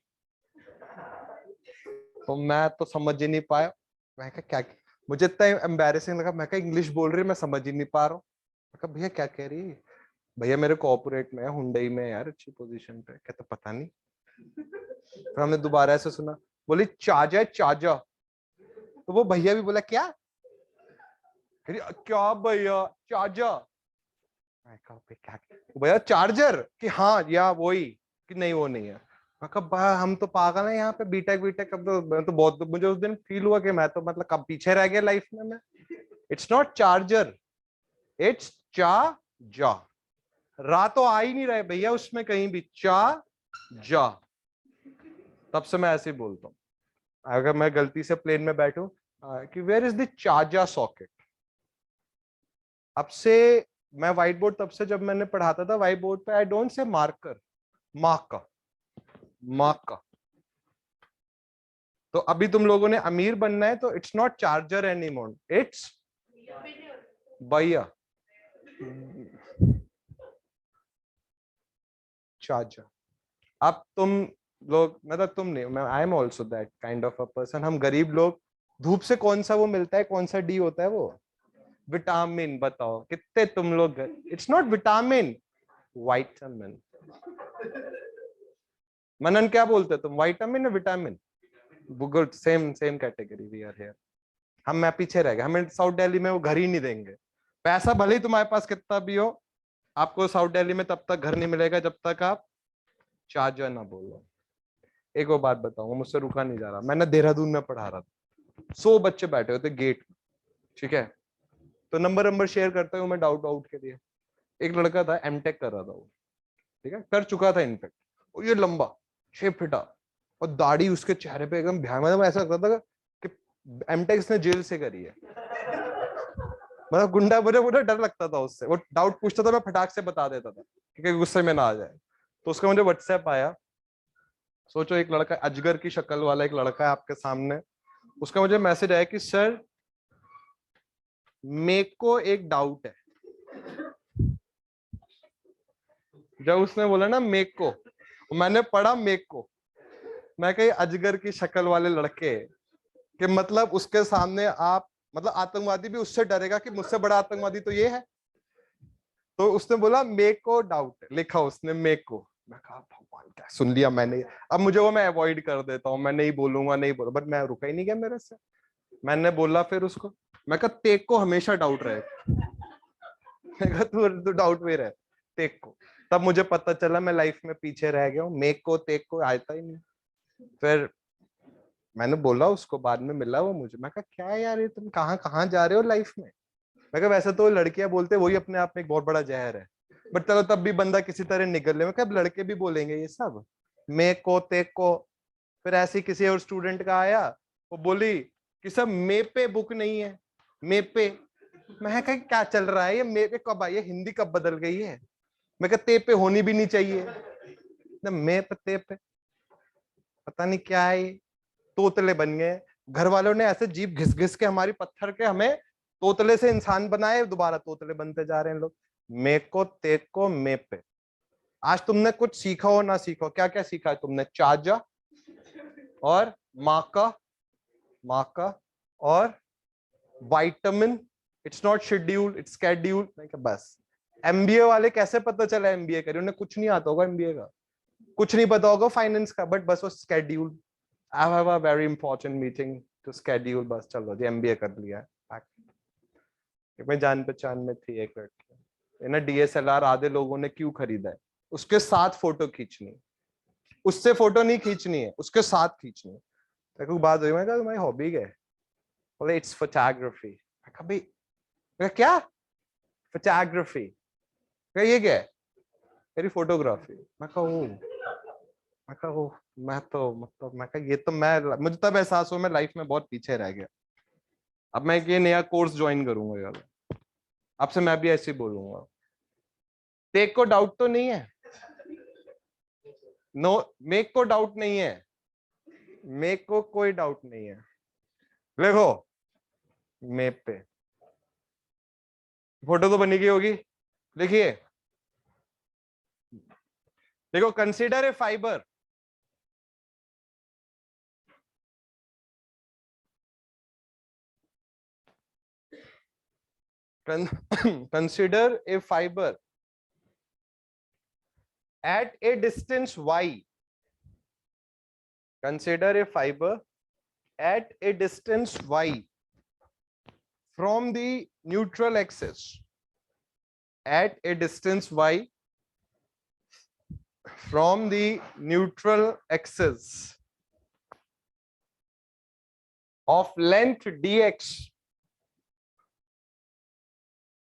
तो मैं तो समझ ही नहीं पाया। मैं कहा क्या, मुझे इतना एम्बैरेसिंग लगा, मैं कहा इंग्लिश बोल रही है मैं समझ ही नहीं पा रहा हूँ। मैं कहा भैया क्या कह रही है? भैया मेरे कॉर्पोरेट में है, हुंडई में है यार, अच्छी पोजीशन पे। कहता पता नहीं। फिर हमने दोबारा ऐसे सुना, बोली चार्जर चार्जर। तो वो भैया भी बोला क्या? क्या भैया चार्जर? मैं कहा क्या? भैया चार्जर कि हाँ या वही, कि नहीं वो नहीं है। मैं कहा बा हम तो पागल हैं यहाँ पे, बीटेक बीटेक। अब तो मैं तो बहुत, मुझे उस दिन फील हुआ कि मैं तो मतलब कब पीछे रह गया लाइफ में मैं। इट्स नॉट चार्जर, इट्स चा जा। रा तो आ ही नहीं रहे भैया उसमें कहीं भी, चा जा। तब से मैं ऐसे ही बोलता हूँ अगर मैं गलती से प्लेन में बैठूं कि वेयर इज द चार्जा सॉकेट। अब से मैं व्हाइट बोर्ड, तब से जब मैंने पढ़ाता था व्हाइट बोर्ड पे, I don't say marker, mark का, मार्क का। तो अभी तुम लोगों ने अमीर बनना है तो it's not charger anymore, it's भैया चार्जर। अब तुम लोग, मतलब तुम नहीं, मैं I am also that kind of a person. हम गरीब लोग, धूप से कौन सा वो मिलता है, कौन सा डी होता है वो, विटामिन। बताओ कितने तुम लोग, it's not vitamin, vitamin. Manan क्या बोलते तुम, वाइटामिन या vitamin? Good, same same category we are here. हम, मैं पीछे रह गया, हमें साउथ दिल्ली में वो घर ही नहीं देंगे। पैसा भले ही तुम्हारे पास कितना भी हो, आपको साउथ दिल्ली में तब तक घर नहीं मिलेगा जब तक आप चार्जर ना बोलो। एक और बात बताऊंगा, मुझसे रुका नहीं जा रहा। मैं ना देहरादून में पढ़ा रहा था, 100 बच्चे बैठे होते गेट में, ठीक है? तो नंबर नंबर शेयर करते हुए मैं डाउट आउट के लिए, एक लड़का था एमटेक कर रहा था वो, ठीक है, कर चुका था इनफेक्ट। और ये लंबा 6 फीटा, और दाढ़ी उसके चेहरे पे एकदम भयानक, मतलब ऐसा लगता था कि एमटेक इसने जेल से करी है। मतलब गुंडा, मुझे मुझे डर लगता था उससे। वो डाउट पूछता था, मैं फटाक से बता देता था कि कहीं गुस्से में ना आ जाए। तो उसका मुझे व्हाट्सएप आया। सोचो एक लड़का, अजगर की शक्ल वाला एक लड़का है आपके सामने, उसका मुझे मैसेज आया कि सर मेरे को एक डाउट है। जब उसने बोला ना मेक को, मैंने पढ़ा मेक को, मैं कही अजगर की शक्ल वाले लड़के, कि मतलब उसके सामने आप, मतलब आतंकवादी भी उससे डरेगा कि मुझसे बड़ा आतंकवादी तो ये है। तो उसने बोला मेक को डाउट, लिखा उसने मेक को। मैं कहा भगवान क्या सुन लिया मैंने। अब मुझे वो, मैं अवॉइड कर देता हूँ, मैं नहीं बोलूंगा, नहीं बोलूं, बट मैं रुका ही नहीं गया मेरे से। मैंने बोला फिर उसको, मैं कहा तेक को हमेशा डाउट रहेगा। मैं कहा तू डाउट में रहे तेक को। तब मुझे पता चला मैं लाइफ में पीछे रह गया हूँ, मेक को तेक को आता ही नहीं। फिर मैंने बोला उसको, बाद में मिला वो मुझे, मैं कहा क्या यार ये तुम कहाँ कहाँ जा रहे हो लाइफ में? मैं कहा वैसे तो लड़कियां बोलते वही अपने आप में एक बहुत बड़ा जहर है, बट चलो तब भी बंदा किसी तरह निकल ले। मैं कहा लड़के भी बोलेंगे ये सब, मेक को तेक को। फिर ऐसे ही किसी और स्टूडेंट का आया, वो बोली कि सब मे पे बुक नहीं है, मे पे। मैं कहा क्या चल रहा है ये, मे पे कब आई है, हिंदी कब बदल गई है? मैं कहा ते पे होनी भी नहीं चाहिए। इतने मे पे ते पे पता नहीं क्या है ये, तोतले बन गए। घर वालों ने ऐसे जीभ घिस घिस के हमारी पत्थर के हमें तोतले से इंसान बनाए, दोबारा तोतले बनते जा रहे हैं लोग। मे को ते को मे पे। आज तुमने कुछ सीखा हो ना सीखो, क्या क्या सीखा है तुमने? चाजा और माका और vitamin. It's not schedule, it's schedule. बस एमबीए वाले कैसे पता चला एमबीए करे? उन्हें कुछ नहीं आता होगा एमबीए का, कुछ नहीं पता होगा फाइनेंस का, बट बस वो schedule, I have a very important meeting to schedule, बस चलो जी एमबीए कर लिया। मैं जान पहचान में थी एक लड़की ना, डीएसएलआर आधे लोगों ने क्यों खरीदा है? उसके साथ फोटो खींचनी, उससे फोटो नहीं खींचनी है, उसके साथ खींचनी है। तो बात हुई, मैं कहा तुम्हारी हॉबी क्या है? बोले इट्स फोटोग्राफी। क्या फोटोग्राफी? ये क्या है? मेरी फोटोग्राफी। मैं कहा मैं तो मतलब मैं कहा ये तो मैं, मुझे तब एहसास हुआ मैं लाइफ में बहुत पीछे रह गया। अब मैं ये नया कोर्स ज्वाइन करूंगा यार, आपसे मैं भी ऐसे ही बोलूंगा। टेक को डाउट तो नहीं है? नो, मेक को डाउट नहीं है, मेक को कोई डाउट नहीं है। देखो मेप पे फोटो तो बनी गई होगी, देखिए। देखो, consider a fibre, consider a fiber at a distance y. Consider a fiber at a distance y from the neutral axis. At a distance y from the neutral axis of length dx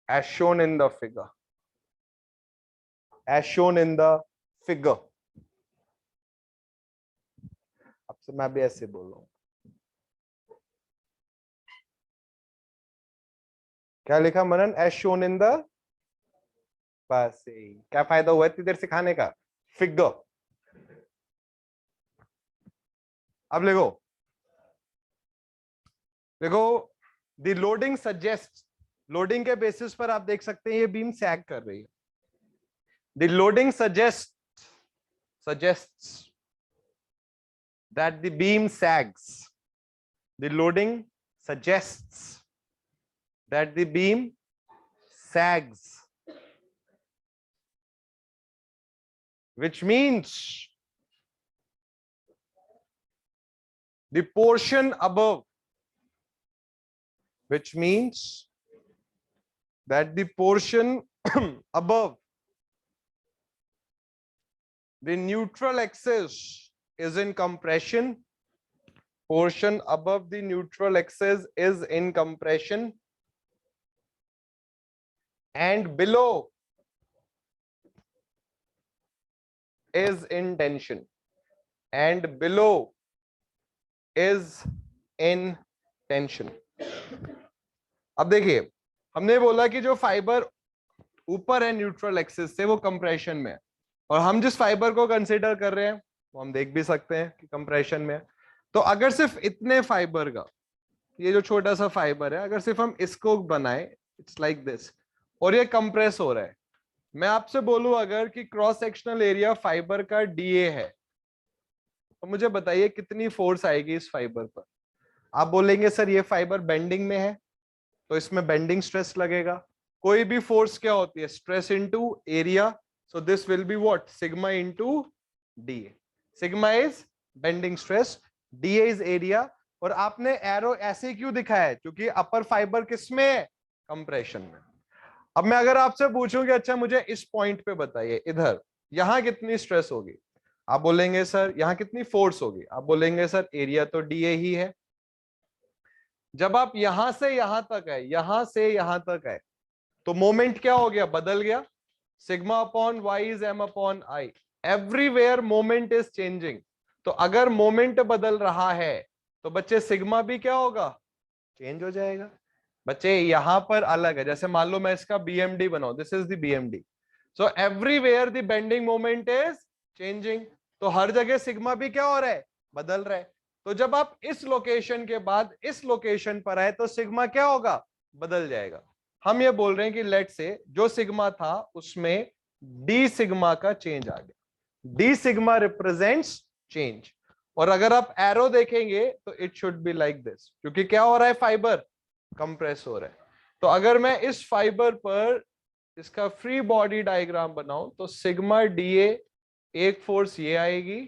as shown in the figure. As shown in the figure. अब से मैं भी ऐसे बोल रहा हूं। क्या लिखा मनन? as shown in the, बस क्या फायदा हुआ इतनी देर सिखाने का? फिगर। अब देखो, देखो द लोडिंग सजेस्ट, लोडिंग के बेसिस पर आप देख सकते हैं ये बीम सैग कर रही है। The loading suggests that the beam sags. The loading suggests that the beam sags, which means the portion above, which means that the portion above the neutral axis is in compression. Portion above the neutral axis is in compression, and below is in tension, and below is in tension. अब देखिए, हमने बोला कि जो फाइबर ऊपर है न्यूट्रल एक्सिस से वो कंप्रेशन में है, और हम जिस फाइबर को कंसीडर कर रहे हैं वो हम देख भी सकते हैं कि कंप्रेशन में है। तो अगर सिर्फ इतने फाइबर का, ये जो छोटा सा फाइबर है, अगर सिर्फ हम इसको बनाए, इट्स लाइक दिस, और ये कंप्रेस हो रहा है, मैं आपसे बोलूं अगर कि क्रॉस सेक्शनल एरिया फाइबर का डीए है, तो मुझे बताइए कितनी फोर्स आएगी इस फाइबर पर? आप बोलेंगे सर ये फाइबर बेंडिंग में है तो इसमें बेंडिंग स्ट्रेस लगेगा। कोई भी फोर्स क्या होती है? Stress into area, so this will be what? Sigma into DA. Sigma is bending stress, DA is area. और आपने एरो ऐसे क्यों दिखाया है? क्योंकि अपर फाइबर किसमें है? कंप्रेशन में। अब मैं अगर आपसे पूछूं कि अच्छा मुझे इस पॉइंट पे बताइए, इधर यहां कितनी स्ट्रेस होगी? आप बोलेंगे सर यहां कितनी फोर्स होगी? आप बोलेंगे सर एरिया तो डीए ही है। जब आप यहां से यहां तक है, यहां से यहां तक है, तो मोमेंट क्या हो गया? बदल गया। Sigma upon Y is M upon I. Everywhere moment is changing. तो अगर मोमेंट बदल रहा है तो बच्चे सिग्मा भी क्या होगा? चेंज हो जाएगा। बच्चे यहां पर अलग है, जैसे मान लो मैं इसका बीएमडी बनाऊं, this is the BMD, so everywhere the bending moment is changing, तो हर जगह सिग्मा भी क्या हो रहा है, बदल रहा है। तो जब आप इस लोकेशन के बाद इस लोकेशन पर आए तो सिग्मा क्या होगा, बदल जाएगा। हम ये बोल रहे हैं कि लेट से जो सिग्मा था उसमें डी सिग्मा का चेंज आ गया। डी सिग्मा रिप्रेजेंट्स चेंज, और अगर आप एरो देखेंगे तो it should be like this, क्योंकि क्या हो रहा है, फाइबर कंप्रेस हो रहा है। तो अगर मैं इस फाइबर पर इसका फ्री बॉडी डायग्राम बनाऊं तो सिग्मा डीए एक फोर्स ये आएगी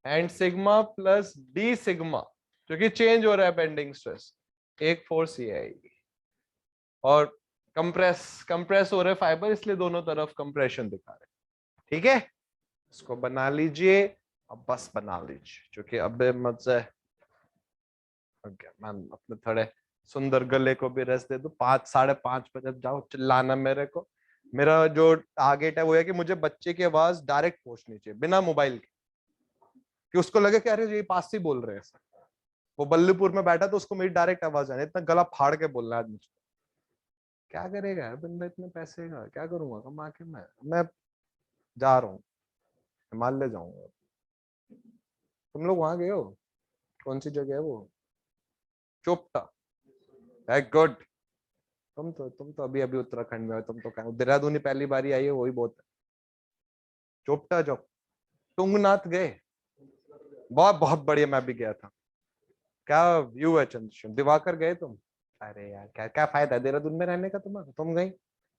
and sigma plus D sigma, क्योंकि चेंज हो रहा है बेंडिंग स्ट्रेस, एक फोर्स ये आएगी। और कंप्रेस हो रहे फाइबर, इसलिए दोनों तरफ कंप्रेशन दिखा रहे। ठीक है, इसको बना लीजिए, अब बस बना लीजिए, क्योंकि अब मजे मैम अपने थोड़े सुंदर गले को भी रेस्ट दे दो। 5-5:30 बजे जाओ, चिल्लाना मेरे को। मेरा जो टारगेट है वो है कि मुझे बच्चे की आवाज डायरेक्ट पहुंचनी चाहिए बिना मोबाइल के, कि उसको लगे कि अरे ये पास ही बोल रहे हैं सर। वो बल्लभपुर में बैठा तो उसको मेरी डायरेक्ट आवाज आनी, इतना गला फाड़ के बोलना है आज मुझको। क्या करेगा यार बंदा इतने पैसे का, क्या करूंगा कमा के। मैं जा रहा हूँ, हिमालय जाऊंगा। तुम लोग वहां गए हो, कौन सी जगह है वो, चोपटा, गुड। तुम तो अभी अभी उत्तराखंड में हो, तुम तो कहीं देहरादून ही पहली बारी आई है, वही बहुत है। चोपटा जाओ, तुंगनाथ गए, बहुत बहुत बढ़िया, मैं भी गया था। क्या व्यू है चंद्रशेखर, दिवाकर गए तुम? अरे यार क्या क्या फायदा है देहरादून में रहने का तुम्हारा, तुम गई,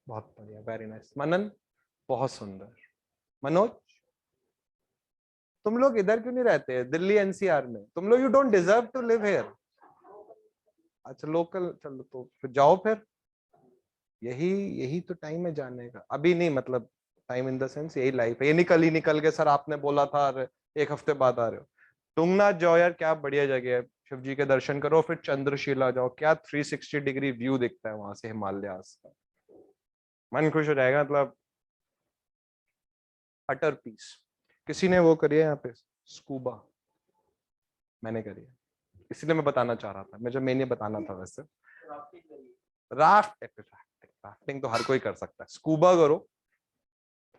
बहुत बढ़िया, वेरी नाइस। मनन, बहुत सुंदर। मनोज, तुम लोग इधर क्यों नहीं रहते, दिल्ली एनसीआर में? तुम लोग, you don't deserve to live here. अच्छा लोकल, चलो तो फिर जाओ फिर। यही यही तो टाइम है जाने का, अभी नहीं, मतलब टाइम इन द सेंस यही लाइफ है। ये निकल ही निकल के सर आपने बोला था और एक हफ्ते बाद आ रहे हो। तुंगनाथ जाओ यार, क्या बढ़िया जगह है, शिव जी के दर्शन करो, फिर चंद्रशिला जाओ, क्या 360 डिग्री व्यू दिखता है वहां से हिमालयास का, मन खुश हो जाएगा, मतलब अटर पीस। किसी ने वो करी है यहाँ पे स्कूबा? मैंने करी है, इसलिए मैं बताना चाह रहा था, मुझे मैंने बताना था वैसे। राफ्टिंग तो हर कोई कर सकता है, स्कूबा करो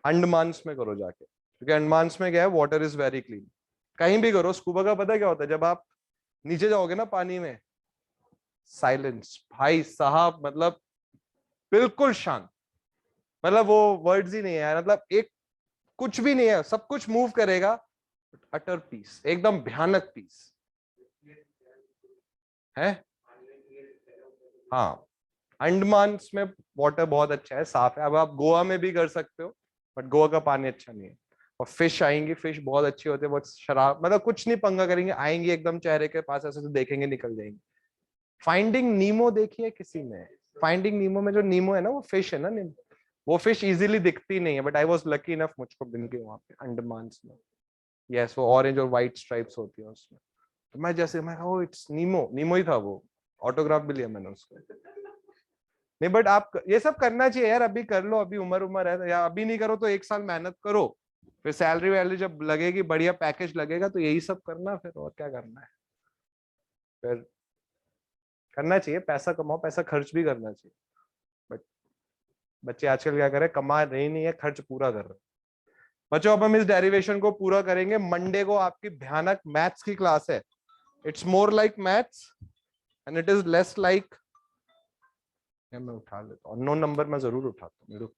अंडमान्स में करो जाके, क्योंकि अंडमान्स में क्या है, वाटर इज वेरी क्लीन। कहीं भी करो स्कूबा का, पता है क्या होता है, जब आप नीचे जाओगे ना पानी में, साइलेंस भाई साहब, मतलब बिल्कुल शांत, मतलब वो वर्ड्स ही नहीं है यार, मतलब एक कुछ भी नहीं है, सब कुछ मूव करेगा, अटर पीस, एकदम भयानक पीस है। हाँ, अंडमान में वाटर बहुत अच्छा है, साफ है। अब आप गोवा में भी कर सकते हो, बट गोवा का पानी अच्छा नहीं है। और फिश आएंगी, फिश बहुत अच्छी होती है, बहुत शराब, मतलब कुछ नहीं पंगा करेंगे, आएंगी एकदम चेहरे के पास ऐसे से देखेंगे निकल जाएंगे। फाइंडिंग नीमो देखी है किसी ने? फाइंडिंग नीमो में जो नीमो है ना, वो फिश है ना, नीमो, वो फिश इजीली दिखती नहीं है, but I was lucky enough, मुझको मिल गई वहां पे अंडमान में। यस, वो ऑरेंज और व्हाइट स्ट्राइप्स होती है उसमें। तो मैं जैसे मैं ओ इट्स नीमो, नीमो ही था वो, ऑटोग्राफ भी लिया मैंने उसको। नहीं बट आप ये सब करना चाहिए यार, अभी कर लो, अभी उम्र उम्र है या अभी नहीं करो तो 1 साल मेहनत करो, फिर सैलरी वैलरी जब लगेगी, बढ़िया पैकेज लगेगा तो यही सब करना फिर, और क्या करना है फिर। करना चाहिए, पैसा कमाओ, पैसा खर्च भी करना चाहिए, बट बच्चे आजकल क्या कर रहे हैं, कमा रहे नहीं है, खर्च पूरा कर रहे हैं। बच्चों अब हम इस डेरिवेशन को पूरा करेंगे। मंडे को आपकी भयानक मैथ्स की क्लास है। It's more like maths and it is less like, मैं उठा लेता हूँ, 9 नंबर मैं जरूर उठाता हूँ।